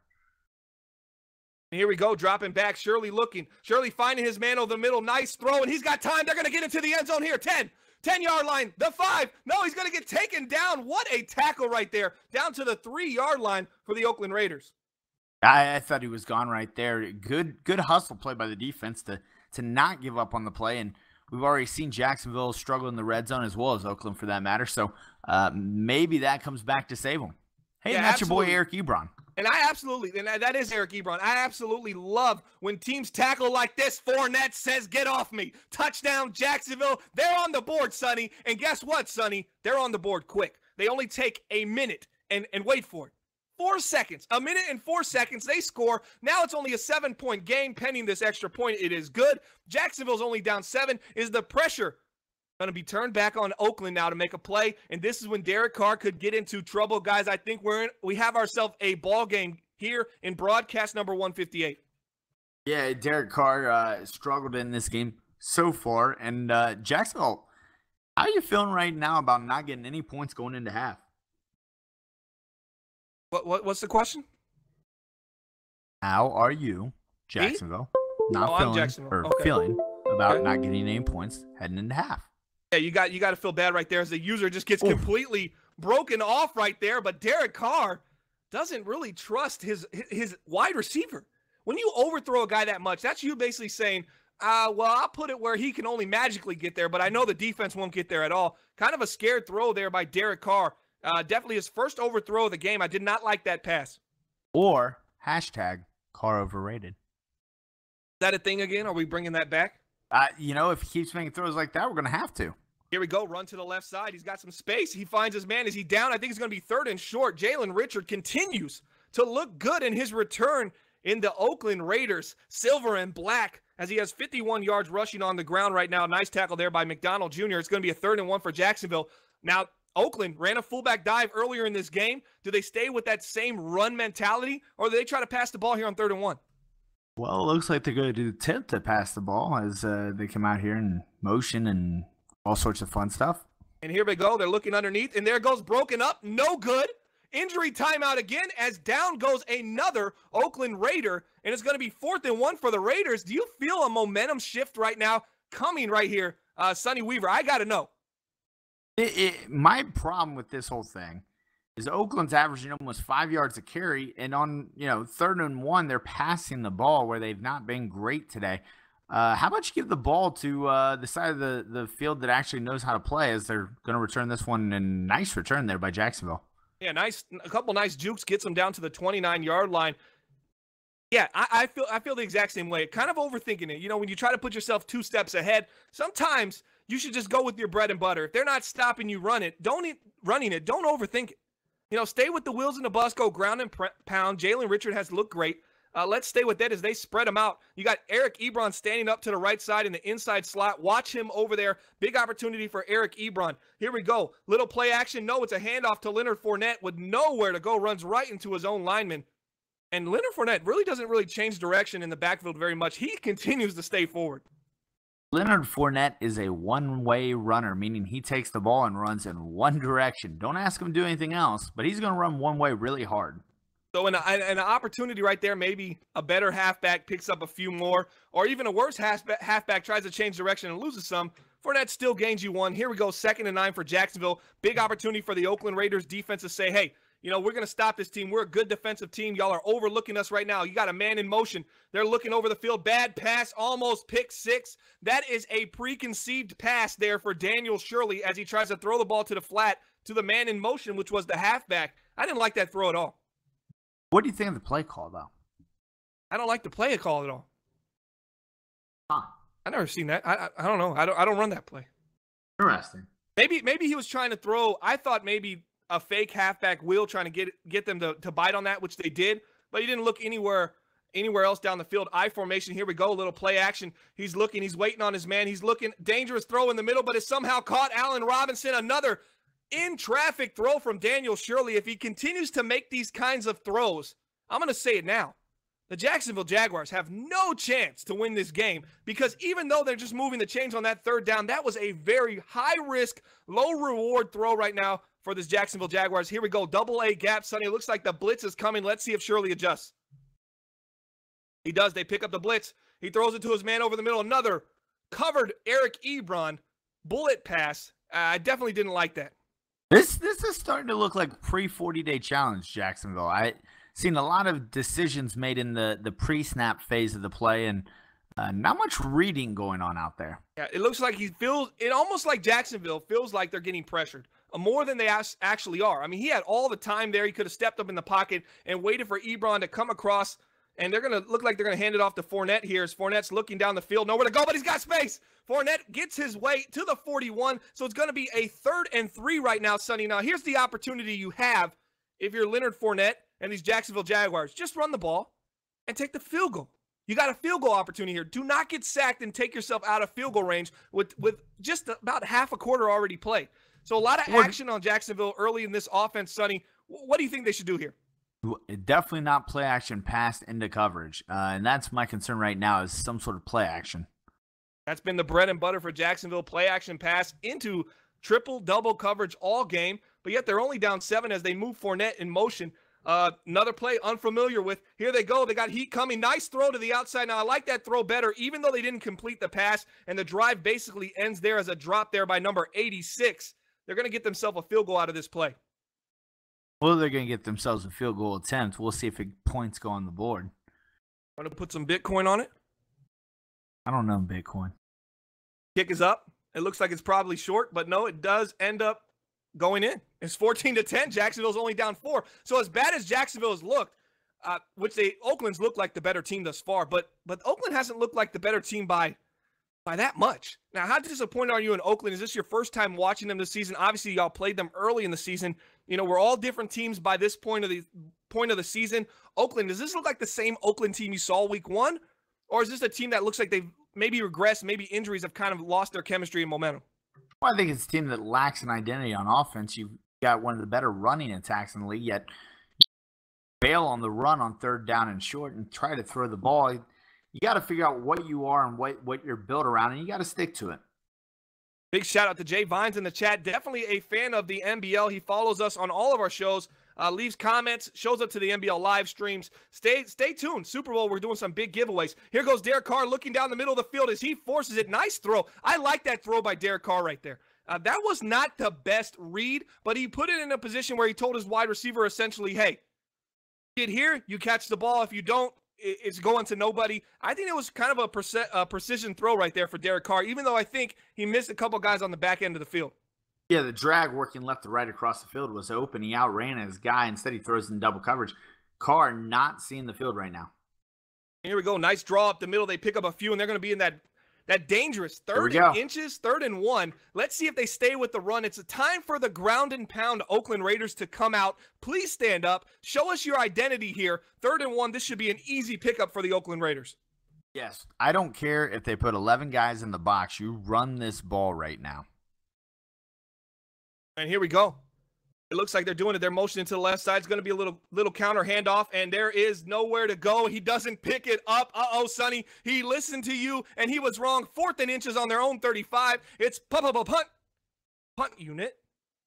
And here we go, dropping back. Shirley looking. Shirley finding his man over the middle. Nice throw, and he's got time. They're going to get into the end zone here. 10-yard line, the 5. No, he's going to get taken down. What a tackle right there. Down to the 3-yard line for the Oakland Raiders. I thought he was gone right there. Good hustle play by the defense to not give up on the play. And we've already seen Jacksonville struggle in the red zone as well as Oakland for that matter. So maybe that comes back to save them. Hey, yeah, that's absolutely. Your boy Eric Ebron. And that is Eric Ebron. I absolutely love when teams tackle like this. Fournette says, get off me. Touchdown, Jacksonville. They're on the board, Sonny. And guess what, Sonny? They're on the board quick. They only take a minute and wait for it. 4 seconds. A minute and 4 seconds. They score. Now it's only a 7-point game pending this extra point. It is good. Jacksonville's only down 7. Is the pressure going to be turned back on Oakland now to make a play? And this is when Derek Carr could get into trouble. Guys, I think we have ourselves a ball game here in broadcast number 158. Yeah, Derek Carr struggled in this game so far. And Jacksonville, how are you feeling right now about not getting any points going into half? What's the question? How are you, Jacksonville, feeling about not getting any points heading into half? Yeah, you got to feel bad right there as the user just gets completely broken off right there. But Derek Carr doesn't really trust his wide receiver. When you overthrow a guy that much, that's you basically saying, well, I'll put it where he can only magically get there, but I know the defense won't get there at all. Kind of a scared throw there by Derek Carr. Definitely his first overthrow of the game. I did not like that pass. Or hashtag Carr overrated. Is that a thing again? Are we bringing that back? If he keeps making throws like that, we're going to have to. Here we go, run to the left side. He's got some space. He finds his man. Is he down? I think he's going to be third and short. Jalen Richard continues to look good in his return in the Oakland Raiders, silver and black, as he has 51 yards rushing on the ground right now. Nice tackle there by McDonald Jr. It's going to be a 3rd and 1 for Jacksonville. Now, Oakland ran a fullback dive earlier in this game. Do they stay with that same run mentality, or do they try to pass the ball here on 3rd and 1? Well, it looks like they're going to attempt to pass the ball as they come out here in motion and all sorts of fun stuff. And here we go. They're looking underneath, and there goes broken up. No good. Injury timeout again as down goes another Oakland Raider, and it's going to be 4th and 1 for the Raiders. Do you feel a momentum shift right now coming right here, Sonny Weaver? I got to know. My problem with this whole thing is Oakland's averaging almost 5 yards a carry, and on 3rd and 1, they're passing the ball where they've not been great today. How about you give the ball to the side of the field that actually knows how to play, as they're going to return this one, and nice return there by Jacksonville. Yeah, a couple nice jukes, gets them down to the 29-yard line. Yeah, I feel the exact same way. Kind of overthinking it. When you try to put yourself 2 steps ahead, sometimes you should just go with your bread and butter. If they're not stopping you running it, don't overthink it. Stay with the wheels in the bus, go ground and pound. Jalen Richard has looked great. Let's stay with that as they spread them out. You got Eric Ebron standing up to the right side in the inside slot. Watch him over there. Big opportunity for Eric Ebron. Here we go. Little play action. No, it's a handoff to Leonard Fournette with nowhere to go. Runs right into his own lineman. And Leonard Fournette doesn't change direction in the backfield very much. He continues to stay forward. Leonard Fournette is a one-way runner, meaning he takes the ball and runs in one direction. Don't ask him to do anything else, but he's going to run one way really hard. So an opportunity right there, maybe a better halfback picks up a few more, or even a worse halfback tries to change direction and loses some. Fournette still gains you 1. Here we go, 2nd and 9 for Jacksonville. Big opportunity for the Oakland Raiders defense to say, hey, we're going to stop this team. We're a good defensive team. Y'all are overlooking us right now. You got a man in motion. They're looking over the field. Bad pass, almost pick 6. That is a preconceived pass there for Daniel Shirley as he tries to throw the ball to the flat to the man in motion, which was the halfback. I didn't like that throw at all. What do you think of the play call, though? I don't like the play call at all. Huh. I never seen that. I don't know. I don't run that play. Interesting. Maybe he was trying to throw. I thought maybe a fake halfback wheel trying to get them to bite on that, which they did, but he didn't look anywhere else down the field. I formation. Here we go. A little play action. He's looking. He's waiting on his man. He's looking. Dangerous throw in the middle, but it's somehow caught. Allen Robinson, another in traffic throw from Daniel Shirley. If he continues to make these kinds of throws, I'm going to say it now. The Jacksonville Jaguars have no chance to win this game because even though they're just moving the chains on that 3rd down, that was a very high-risk, low-reward throw right now for this Jacksonville Jaguars. Here we go. Double-A gap, Sonny. It looks like the blitz is coming. Let's see if Shirley adjusts. He does. They pick up the blitz. He throws it to his man over the middle. Another covered Eric Ebron bullet pass. I definitely didn't like that. This is starting to look like pre-40-day challenge, Jacksonville. I seen a lot of decisions made in the pre-snap phase of the play, and not much reading going on out there. Yeah, it looks like it almost like Jacksonville feels like they're getting pressured more than they actually are. I mean, he had all the time there. He could have stepped up in the pocket and waited for Ebron to come across, and they're going to look like they're going to hand it off to Fournette here as Fournette's looking down the field. Nowhere to go, but he's got space. Fournette gets his way to the 41, so it's going to be a 3rd and 3 right now, Sonny. Now, here's the opportunity you have if you're Leonard Fournette and these Jacksonville Jaguars. Just run the ball and take the field goal. You got a field goal opportunity here. Do not get sacked and take yourself out of field goal range with just about half a quarter already played. So a lot of action on Jacksonville early in this offense, Sonny. What do you think they should do here? Definitely not play action passed into coverage. And that's my concern right now is some sort of play action. That's been the bread and butter for Jacksonville. Play action pass into triple-double coverage all game. But yet they're only down 7 as they move Fournette in motion. Another play unfamiliar with. Here they go. They got heat coming. Nice throw to the outside. Now, I like that throw better, even though they didn't complete the pass. And the drive basically ends there as a drop there by number 86. They're going to get themselves a field goal out of this play. Well, they're going to get themselves a field goal attempt. We'll see if points go on the board. Want to put some Bitcoin on it? I don't know Bitcoin. Kick is up. It looks like it's probably short, but no, it does end up going in. It's 14-10. Jacksonville's only down 4. So as bad as Jacksonville has looked, Oakland's looked like the better team thus far, but Oakland hasn't looked like the better team by by that much. Now, how disappointed are you in Oakland? Is this your first time watching them this season? Obviously, y'all played them early in the season. You know, we're all different teams by this point of the season. Oakland, does this look like the same Oakland team you saw week 1? Or is this a team that looks like they've maybe regressed, maybe injuries have kind of lost their chemistry and momentum? Well, I think it's a team that lacks an identity on offense. You've got one of the better running attacks in the league, yet you bail on the run on 3rd down and short and try to throw the ball. You got to figure out what you are and what you're built around, and you got to stick to it. Big shout out to Jay Vines in the chat. Definitely a fan of the NBL. He follows us on all of our shows, leaves comments, shows up to the NBL live streams. Stay tuned. Super Bowl, we're doing some big giveaways. Here goes Derek Carr looking down the middle of the field as he forces it. Nice throw. I like that throw by Derek Carr right there. That was not the best read, but he put it in a position where he told his wide receiver essentially, hey, get here, you catch the ball. If you don't, it's going to nobody. I think it was kind of a precision throw right there for Derek Carr, even though I think he missed a couple guys on the back end of the field. Yeah, the drag working left to right across the field was open. He outran his guy. Instead, he throws in double coverage. Carr not seeing the field right now. Here we go. Nice draw up the middle. They pick up a few, and they're going to be in that dangerous 3rd and inches, 3rd and 1. Let's see if they stay with the run. It's a time for the ground and pound Oakland Raiders to come out. Please stand up. Show us your identity here. 3rd and 1. This should be an easy pickup for the Oakland Raiders. Yes. I don't care if they put 11 guys in the box. You run this ball right now. And here we go. It looks like they're doing it. They're motioning to the left side. It's going to be a little counter handoff, and there is nowhere to go. He doesn't pick it up. Uh-oh, Sonny. He listened to you, and he was wrong. 4th and inches on their own 35. It's punt unit.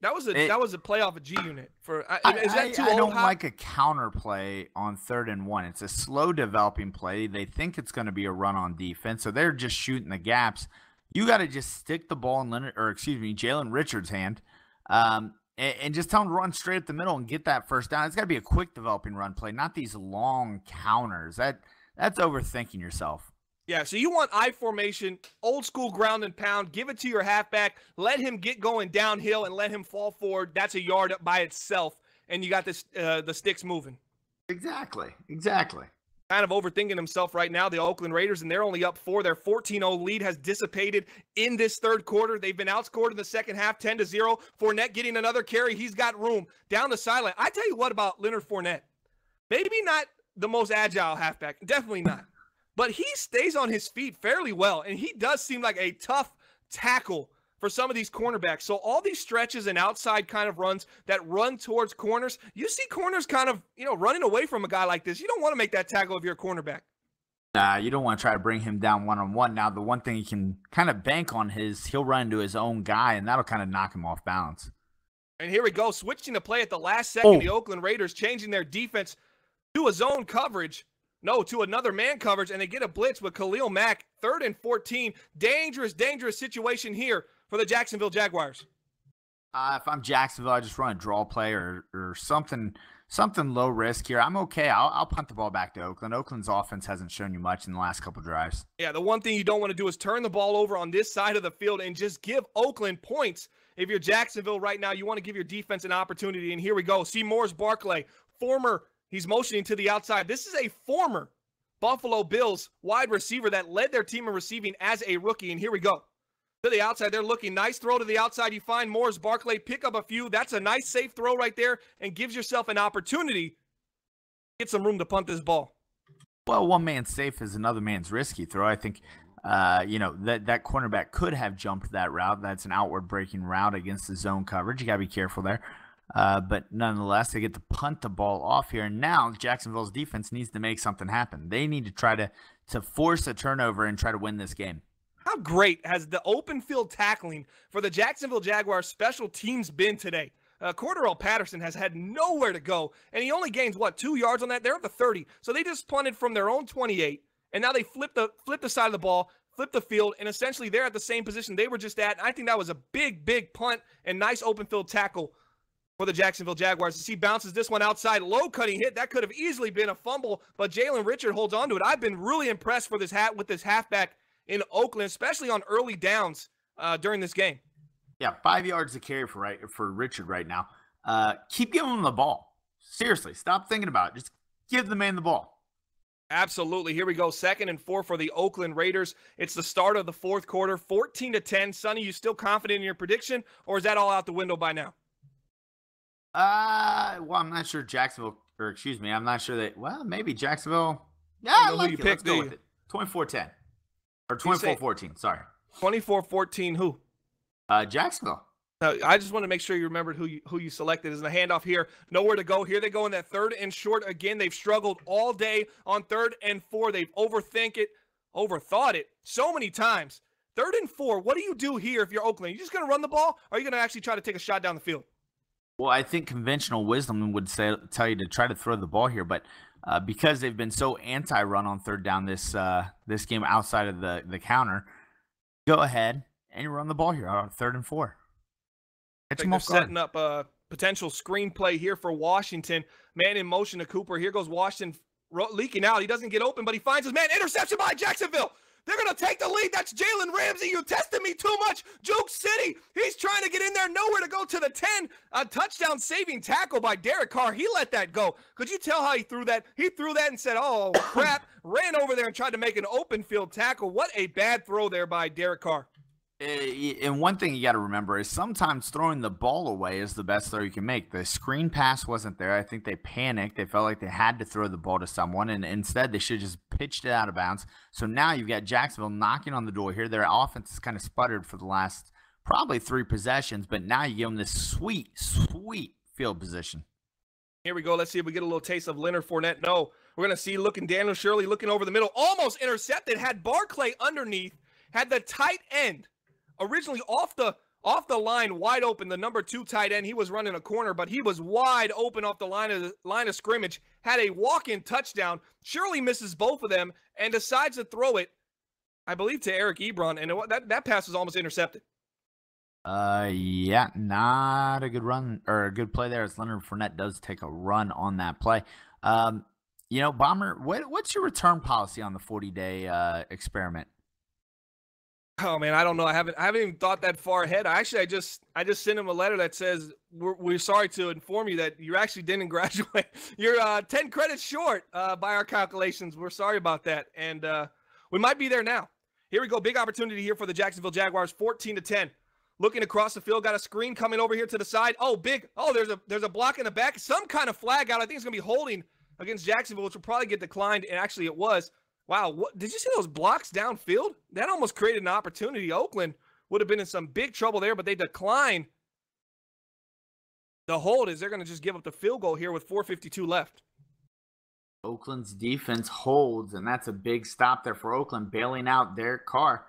That was a play off a G unit. Is that too old? I don't like a counter play on 3rd and 1. It's a slow developing play. They think it's going to be a run on defense, so they're just shooting the gaps. You got to just stick the ball in Jalen Richards' hand. And just tell him to run straight up the middle and get that first down. It's got to be a quick developing run play, not these long counters. That's overthinking yourself. Yeah, so you want I formation, old school ground and pound. Give it to your halfback. Let him get going downhill and let him fall forward. That's a yard up by itself, and you got this the sticks moving. Exactly. Kind of overthinking himself right now, the Oakland Raiders, and they're only up 4. Their 14-0 lead has dissipated in this 3rd quarter. They've been outscored in the second half, 10-0. Fournette getting another carry. He's got room down the sideline. I tell you what about Leonard Fournette. Maybe not the most agile halfback. Definitely not. But he stays on his feet fairly well, and he does seem like a tough tackle for some of these cornerbacks. So all these stretches and outside kind of runs that run towards corners, you see corners kind of, running away from a guy like this. You don't want to make that tackle if you're a cornerback. Nah, you don't want to try to bring him down one-on-one. Now, the one thing he can kind of bank on he'll run into his own guy, and that'll kind of knock him off balance. And here we go, switching the play at the last second. The Oakland Raiders changing their defense to a zone coverage. No, to another man coverage, and they get a blitz with Khalil Mack. 3rd and 14. Dangerous situation here for the Jacksonville Jaguars. If I'm Jacksonville, I just run a draw play or something low risk here. I'm okay. I'll punt the ball back to Oakland. Oakland's offense hasn't shown you much in the last couple drives. Yeah, the one thing you don't want to do is turn the ball over on this side of the field and just give Oakland points. If you're Jacksonville right now, you want to give your defense an opportunity, and here we go. See Morris Barclay, he's motioning to the outside. This is a former Buffalo Bills wide receiver that led their team in receiving as a rookie, and here we go. To the outside, they're looking. Nice throw to the outside. You find Morris Barclay, pick up a few. That's a nice, safe throw right there and gives yourself an opportunity to get some room to punt this ball. Well, one man's safe is another man's risky throw. I think, that cornerback could have jumped that route. That's an outward breaking route against the zone coverage. You got to be careful there. But nonetheless, they get to punt the ball off here. And now Jacksonville's defense needs to make something happen. They need to try to force a turnover and try to win this game. How great has the open field tackling for the Jacksonville Jaguars special teams been today? Cordarrelle Patterson has had nowhere to go, and he only gains, 2 yards on that? They're at the 30. So they just punted from their own 28, and now they flip the side of the ball, flip the field, and essentially they're at the same position they were just at. And I think that was a big punt and nice open field tackle for the Jacksonville Jaguars. As he bounces this one outside, low cutting hit. That could have easily been a fumble, but Jalen Richard holds on to it. I've been really impressed with this halfback in Oakland, especially on early downs during this game. Yeah, 5 yards to carry for Richard right now. Keep giving him the ball. Seriously, stop thinking about it. Just give the man the ball. Absolutely. Here we go. 2nd and 4 for the Oakland Raiders. It's the start of the fourth quarter, 14-10. Sonny, you still confident in your prediction, or is that all out the window by now? Well, I'm not sure Jacksonville, or excuse me, I'm not sure that, well, maybe Jacksonville. Yeah, I like it. Let's go with it. 24-10. Or 24-14, sorry. 24-14 who? Jacksonville. I just want to make sure you remembered who you selected. As the handoff here, nowhere to go. Here they go in that 3rd and short again. They've struggled all day on 3rd and 4. They've overthought it so many times. 3rd and 4. What do you do here if you're Oakland? Are you just going to run the ball, or are you going to actually try to take a shot down the field? Well, I think conventional wisdom would tell you to try to throw the ball here, but because they've been so anti-run on 3rd down this game outside of the counter, go ahead and run the ball here on 3rd and 4. I think they're setting up a potential screenplay here for Washington. Man in motion to Cooper. Here goes Washington leaking out. He doesn't get open, but he finds his man. Interception by Jacksonville. They're going to take the lead. That's Jalen Ramsey. You tested me too much. Juke City. He's trying to get in there. Nowhere to go to the 10. A touchdown saving tackle by Derek Carr. He let that go. Could you tell how he threw that? He threw that and said, oh, crap. Ran over there and tried to make an open field tackle. What a bad throw there by Derek Carr. And one thing you got to remember is sometimes throwing the ball away is the best throw you can make. The screen pass wasn't there. I think they panicked. They felt like they had to throw the ball to someone, and instead they should have just pitched it out of bounds. So now you've got Jacksonville knocking on the door here. Their offense has kind of sputtered for the last probably 3 possessions, but now you give them this sweet, sweet field position. Here we go. Let's see if we get a little taste of Leonard Fournette. No, we're going to see Daniel Shirley looking over the middle. Almost intercepted. Had Barclay underneath. Had the tight end. Originally off the line, wide open, the number 2 tight end. He was running a corner, but he was wide open off the line of scrimmage. Had a walk-in touchdown. Shirley misses both of them and decides to throw it, I believe, to Eric Ebron, and that pass was almost intercepted. Yeah, not a good run or a good play there, as Leonard Fournette does take a run on that play. Bomber, what's your return policy on the 40-day experiment? Oh man, I don't know. I haven't even thought that far ahead. I just sent him a letter that says we're sorry to inform you that you actually didn't graduate. You're 10 credits short by our calculations. We're sorry about that, and we might be there now. Here we go. Big opportunity here for the Jacksonville Jaguars. 14-10. Looking across the field, got a screen coming over here to the side. Oh, big. Oh, there's a block in the back. Some kind of flag out. I think it's gonna be holding against Jacksonville, which will probably get declined. And actually, it was. Wow, did you see those blocks downfield? That almost created an opportunity. Oakland would have been in some big trouble there, but they decline the hold as they're going to just give up the field goal here with 4:52 left. Oakland's defense holds, and that's a big stop there for Oakland, bailing out Derek Carr.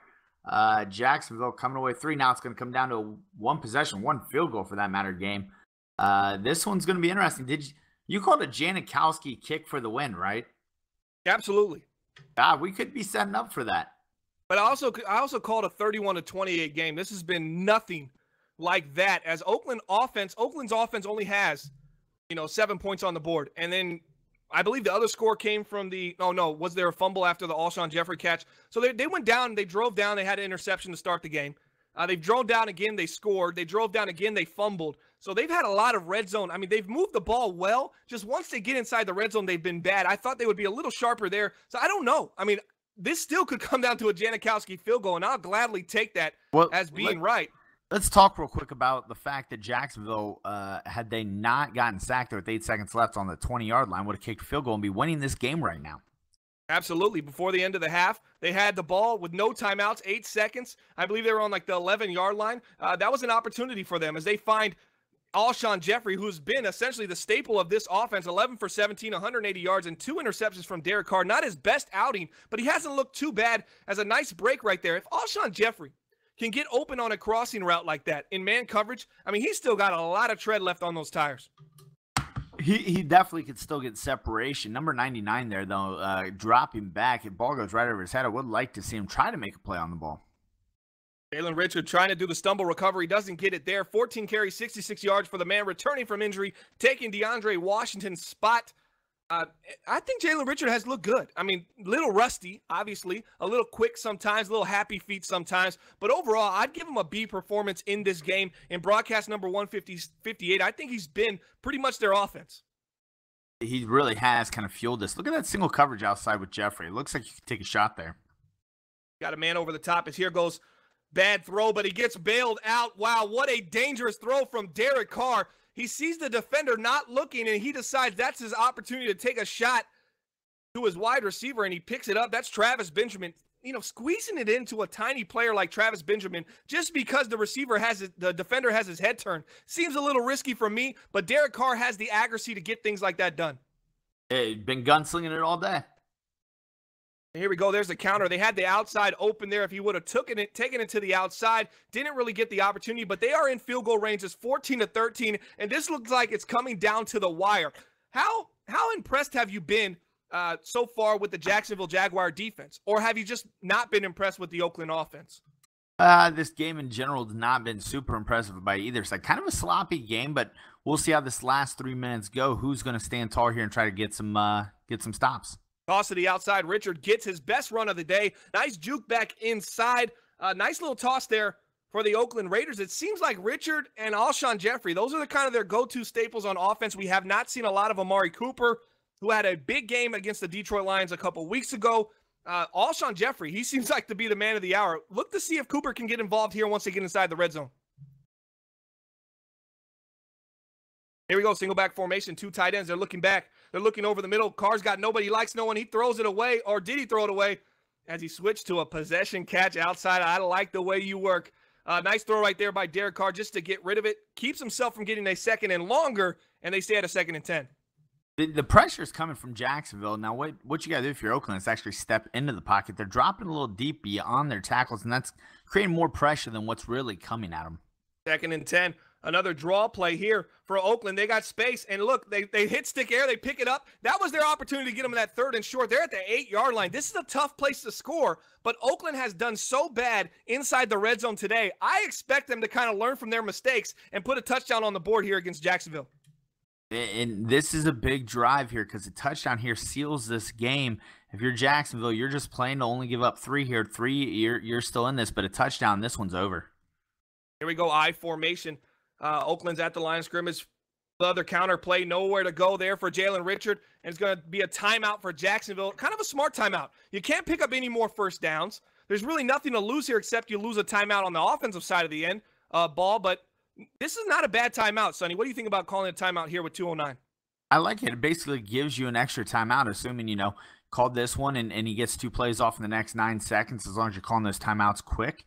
Jacksonville coming away 3. Now it's going to come down to 1 possession, 1 field goal for that matter game. This one's going to be interesting. You called a Janikowski kick for the win, right? Absolutely. We could be setting up for that. But I also called a 31-28 game. This has been nothing like that, as Oakland's offense only has, 7 points on the board. And then I believe the other score came from was there a fumble after the Alshon Jeffrey catch? So they went down, they drove down, they had an interception to start the game. They drove down again, they scored. They drove down again, they fumbled. So they've had a lot of red zone. I mean, they've moved the ball well. Just once they get inside the red zone, they've been bad. I thought they would be a little sharper there. So I don't know. I mean, this still could come down to a Janikowski field goal, and I'll gladly take that as being right. Let's talk real quick about the fact that Jacksonville, had they not gotten sacked with 8 seconds left on the 20-yard line, would have kicked a field goal and be winning this game right now. Absolutely. Before the end of the half, they had the ball with no timeouts, 8 seconds. I believe they were on like the 11-yard line. That was an opportunity for them as they find Alshon Jeffrey, who's been essentially the staple of this offense, 11 for 17, 180 yards, and 2 interceptions from Derek Carr. Not his best outing, but he hasn't looked too bad. As a nice break right there. If Alshon Jeffrey can get open on a crossing route like that in man coverage, I mean, he's still got a lot of tread left on those tires. He definitely could still get separation. Number 99 there, though, dropping back. If ball goes right over his head, I would like to see him try to make a play on the ball. Jalen Richard trying to do the stumble recovery, doesn't get it there. 14 carries, 66 yards for the man returning from injury, taking DeAndre Washington's spot. I think Jalen Richard has looked good. I mean, a little rusty, obviously, a little quick sometimes, a little happy feet sometimes. But overall, I'd give him a B performance in this game. In broadcast number 158, I think he's been pretty much their offense. He really has kind of fueled this. Look at that single coverage outside with Jeffrey. It looks like you could take a shot there. Got a man over the top as here goes bad throw, but he gets bailed out. Wow, what a dangerous throw from Derek Carr. He sees the defender not looking, and he decides that's his opportunity to take a shot to his wide receiver, and he picks it up. That's Travis Benjamin, squeezing it into a tiny player like Travis Benjamin just because the defender has his head turned. Seems a little risky for me, but Derek Carr has the accuracy to get things like that done. Hey, been gunslinging it all day. Here we go. There's the counter. They had the outside open there. If he would have taken it to the outside, didn't really get the opportunity, but they are in field goal range. It's 14-13, and this looks like it's coming down to the wire. How impressed have you been so far with the Jacksonville Jaguar defense, or have you just not been impressed with the Oakland offense? This game in general has not been super impressive by either side. Kind of a sloppy game, but we'll see how this last 3 minutes go. Who's going to stand tall here and try to get some stops? Toss to the outside. Richard gets his best run of the day. Nice juke back inside. Nice little toss there for the Oakland Raiders. It seems like Richard and Alshon Jeffrey, those are the kind of their go-to staples on offense. We have not seen a lot of Amari Cooper, who had a big game against the Detroit Lions a couple weeks ago. Alshon Jeffrey, he seems like to be the man of the hour. Look to see if Cooper can get involved here once they get inside the red zone. Here we go, single back formation, 2 tight ends. They're looking back. They're looking over the middle. Carr's got nobody, likes no one. He throws it away, or did he throw it away as he switched to a possession catch outside? I like the way you work. Nice throw right there by Derek Carr just to get rid of it. Keeps himself from getting a second and longer, and they stay at a 2nd and 10. The pressure is coming from Jacksonville. Now, what you got to do if you're Oakland is actually step into the pocket. They're dropping a little deep beyond their tackles, and that's creating more pressure than what's really coming at them. 2nd and 10. Another draw play here for Oakland. They got space, and look, they hit stick air. They pick it up. That was their opportunity to get them in that 3rd and short. They're at the 8-yard line. This is a tough place to score, but Oakland has done so bad inside the red zone today. I expect them to kind of learn from their mistakes and put a touchdown on the board here against Jacksonville. And this is a big drive here because a touchdown here seals this game. If you're Jacksonville, you're just playing to only give up 3 here. 3, you're still in this, but a touchdown, this one's over. Here we go, I formation. Oakland's at the line of scrimmage. The other counter play, nowhere to go there for Jalen Richard. And it's going to be a timeout for Jacksonville. Kind of a smart timeout. You can't pick up any more first downs. There's really nothing to lose here except you lose a timeout on the offensive side of the ball. But this is not a bad timeout, Sonny. What do you think about calling a timeout here with 2:09? I like it. It basically gives you an extra timeout, assuming, called this one and he gets 2 plays off in the next 9 seconds. As long as you're calling those timeouts quick,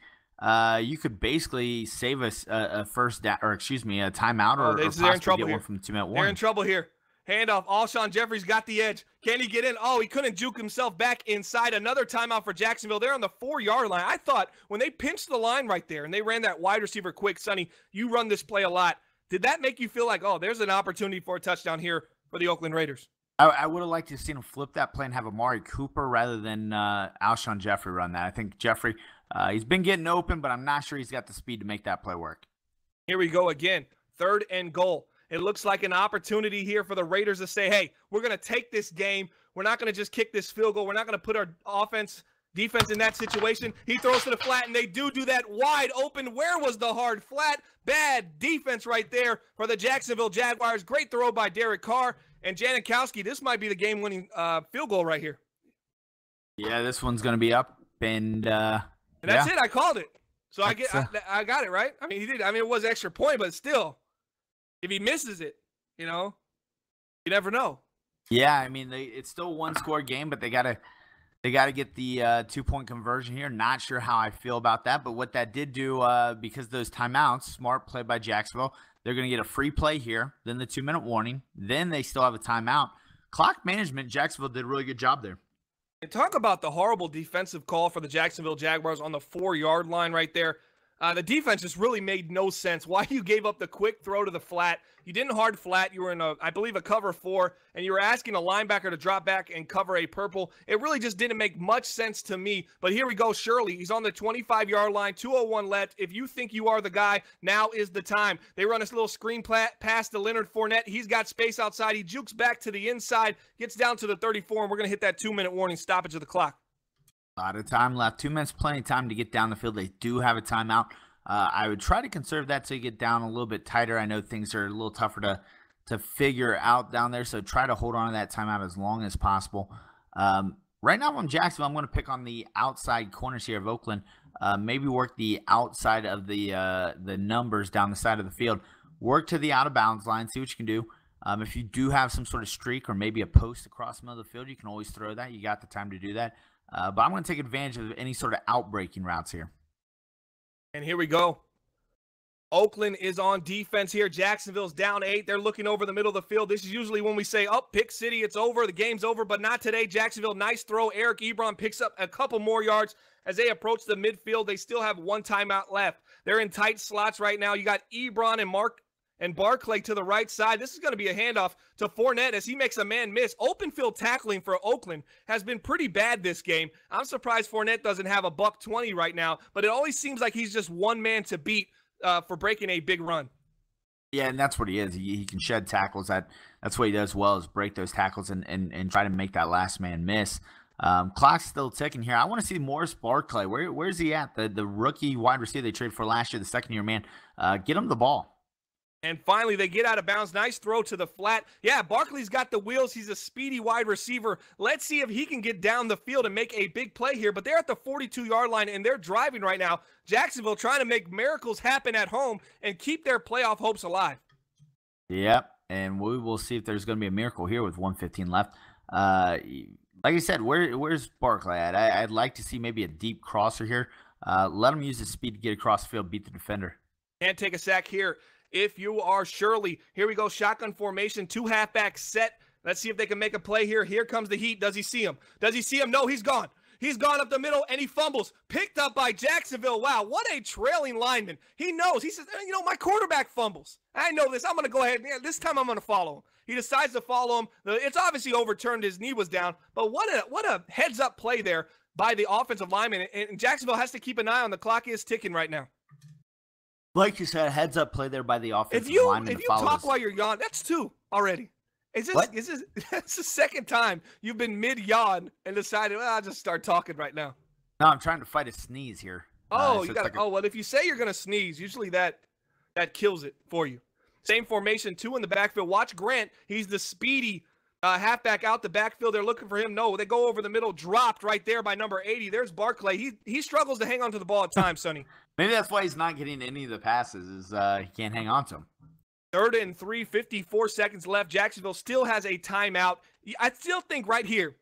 you could basically save a first down, or excuse me, a timeout, or they're in trouble get here. one from 2-minute warning. They're in trouble here. Handoff. Alshon Jeffrey's got the edge. Can he get in? Oh, he couldn't juke himself back inside. Another timeout for Jacksonville. They're on the 4-yard line. I thought when they pinched the line right there and they ran that wide receiver quick, Sonny, you run this play a lot. Did that make you feel like, oh, there's an opportunity for a touchdown here for the Oakland Raiders? I would have liked to have seen him flip that play and have Amari Cooper rather than Alshon Jeffrey run that. I think Jeffrey, he's been getting open, but I'm not sure he's got the speed to make that play work. Here we go again. 3rd and goal. It looks like an opportunity here for the Raiders to say, hey, we're going to take this game. We're not going to just kick this field goal. We're not going to put our defense in that situation. He throws to the flat, and they do that wide open. Where was the hard flat? Bad defense right there for the Jacksonville Jaguars. Great throw by Derek Carr. And Janikowski, this might be the game-winning field goal right here. Yeah, this one's going to be up. And that's it. I called it. So I got it, right? I mean, he did. I mean, it was an extra point, but still, if he misses it, you never know. Yeah, I mean, it's still a 1-score game, but they got to get the 2-point conversion here. Not sure how I feel about that, but what that did do, because of those timeouts, smart play by Jacksonville, they're going to get a free play here, then the 2-minute warning, then they still have a timeout. Clock management, Jacksonville did a really good job there. And talk about the horrible defensive call for the Jacksonville Jaguars on the 4-yard line right there. The defense just really made no sense. Why you gave up the quick throw to the flat? You didn't hard flat. You were in, I believe, a cover 4, and you were asking a linebacker to drop back and cover a purple. It really just didn't make much sense to me. But here we go. Shirley, he's on the 25-yard line, 2:01 left. If you think you are the guy, now is the time. They run this little screen pass to Leonard Fournette. He's got space outside. He jukes back to the inside, gets down to the 34, and we're going to hit that 2-minute warning stoppage of the clock. A lot of time left. 2 minutes, plenty of time to get down the field. They do have a timeout. I would try to conserve that so you get down a little bit tighter. I know things are a little tougher to figure out down there. So try to hold on to that timeout as long as possible. Right now on Jacksonville, I'm going to pick on the outside corners here of Oakland. Maybe work the outside of the numbers down the side of the field. Work to the out of bounds line. See what you can do. If you do have some sort of streak or maybe a post across the middle of the field, you can always throw that. You got the time to do that. But I'm going to take advantage of any sort of outbreaking routes here. And here we go. Oakland is on defense here. Jacksonville's down 8. They're looking over the middle of the field. This is usually when we say, oh, pick city, it's over, the game's over, but not today. Jacksonville, nice throw. Eric Ebron picks up a couple more yards as they approach the midfield. They still have one timeout left. They're in tight slots right now. You got Ebron and Barclay to the right side. This is going to be a handoff to Fournette as he makes a man miss. Open field tackling for Oakland has been pretty bad this game. I'm surprised Fournette doesn't have a $120 right now, but it always seems like he's just one man to beat for breaking a big run. Yeah, and that's what he is. He can shed tackles. That's what he does well, is break those tackles and try to make that last man miss. Clock's still ticking here. I want to see Morris Barclay. Where's he at? The rookie wide receiver they traded for last year, the second-year man. Get him the ball. And finally, they get out of bounds. Nice throw to the flat. Yeah, Barkley's got the wheels. He's a speedy wide receiver. Let's see if he can get down the field and make a big play here. But they're at the 42-yard line, and they're driving right now. Jacksonville trying to make miracles happen at home and keep their playoff hopes alive. Yep, and we will see if there's going to be a miracle here with 1:15 left. Like I said, where's Barkley at? I'd like to see maybe a deep crosser here. Let him use his speed to get across the field, beat the defender. Can't take a sack here if you are Shirley. Here we go, shotgun formation, 2 halfbacks set. Let's see if they can make a play here. Here comes the heat. Does he see him? Does he see him? No, he's gone. He's gone up the middle, and he fumbles. Picked up by Jacksonville. Wow, what a trailing lineman. He knows. He says, you know, my quarterback fumbles. I know this. I'm going to go ahead. Yeah, this time I'm going to follow him. He decides to follow him. It's obviously overturned. His knee was down. But what a heads-up play there by the offensive lineman. And Jacksonville has to keep an eye on the clock. Is ticking right now. Like you said, heads-up play there by the offensive lineman. If you talk while you're yawning, that's 2 already. Is this it's the second time you've been mid-yawn and decided, well, I'll just start talking right now? No, I'm trying to fight a sneeze here. Oh, well, if you say you're going to sneeze, usually that kills it for you. Same formation, 2 in the backfield. Watch Grant. He's the speedy halfback out the backfield. They're looking for him. No, they go over the middle, dropped right there by number 80. There's Barclay. He struggles to hang on to the ball at times, Sonny. Maybe that's why he's not getting any of the passes, is he can't hang on to them. 3rd and 3, 54 seconds left. Jacksonville still has a timeout. I still think right here,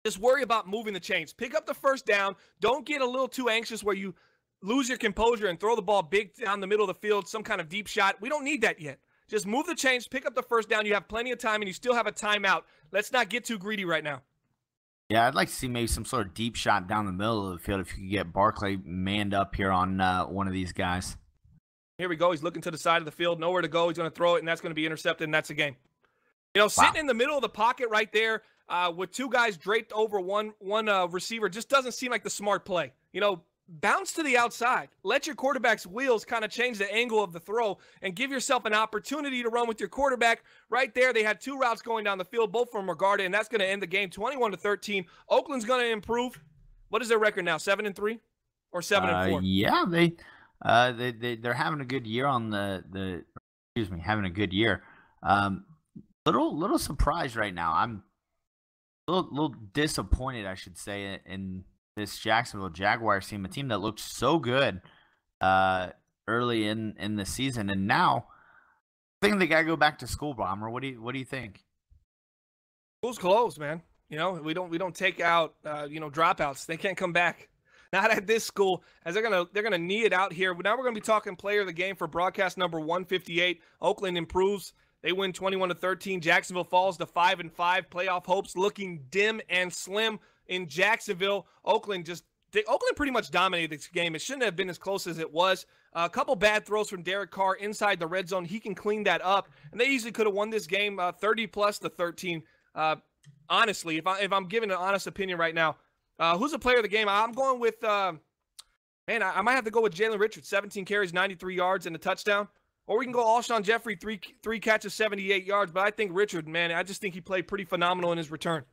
just worry about moving the chains. Pick up the first down. Don't get a little too anxious where you lose your composure and throw the ball big down the middle of the field, some kind of deep shot. We don't need that yet. Just move the chains, pick up the first down. You have plenty of time, and you still have a timeout. Let's not get too greedy right now. Yeah, I'd like to see maybe some sort of deep shot down the middle of the field if you could get Barclay manned up here on one of these guys. Here we go. He's looking to the side of the field. Nowhere to go. He's going to throw it, and that's going to be intercepted, and that's a game. You know, sitting in the middle of the pocket right there with 2 guys draped over one receiver just doesn't seem like the smart play. You know, bounce to the outside. Let your quarterback's wheels kind of change the angle of the throw and give yourself an opportunity to run with your quarterback. Right there, they had 2 routes going down the field, both from Regarda, and that's going to end the game 21-13. Oakland's going to improve. What is their record now, 7-3 or 7-4? Yeah, they're having a good year on having a good year. Little surprised right now. I'm a little disappointed, I should say, in this Jacksonville Jaguars team, a team that looked so good early in the season, and now I think they gotta go back to school. Bomber, what do you think? School's closed, man. You know, we don't take out dropouts. They can't come back. Not at this school, as they're gonna knee it out here. Now we're gonna be talking player of the game for broadcast number 158. Oakland improves. They win 21-13. Jacksonville falls to 5-5. Playoff hopes looking dim and slim in Jacksonville. Oakland pretty much dominated this game. It shouldn't have been as close as it was. A couple bad throws from Derek Carr inside the red zone. He can clean that up, and they easily could have won this game 30+13. Honestly, if I'm giving an honest opinion right now, who's the player of the game? I'm going with I might have to go with Jalen Richards. 17 carries, 93 yards, and a touchdown. Or we can go Alshon Jeffrey, three catches, 78 yards. But I think Richard, man, I just think he played pretty phenomenal in his return.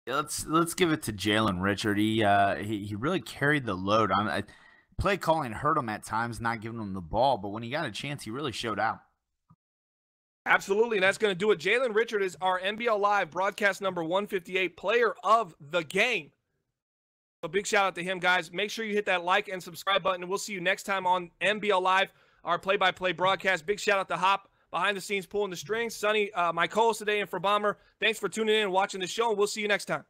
Let's give it to Jalen Richard. He really carried the load. Play calling hurt him at times, not giving him the ball, but when he got a chance, he really showed out. Absolutely, and that's going to do it. Jalen Richard is our NBL Live broadcast number 158 player of the game. So big shout out to him, guys. Make sure you hit that like and subscribe button, and we'll see you next time on NBL Live, our play-by-play broadcast. Big shout out to Hop, behind the scenes, pulling the strings. Sonny, my co-host today, and for Bomber, thanks for tuning in and watching the show, and we'll see you next time.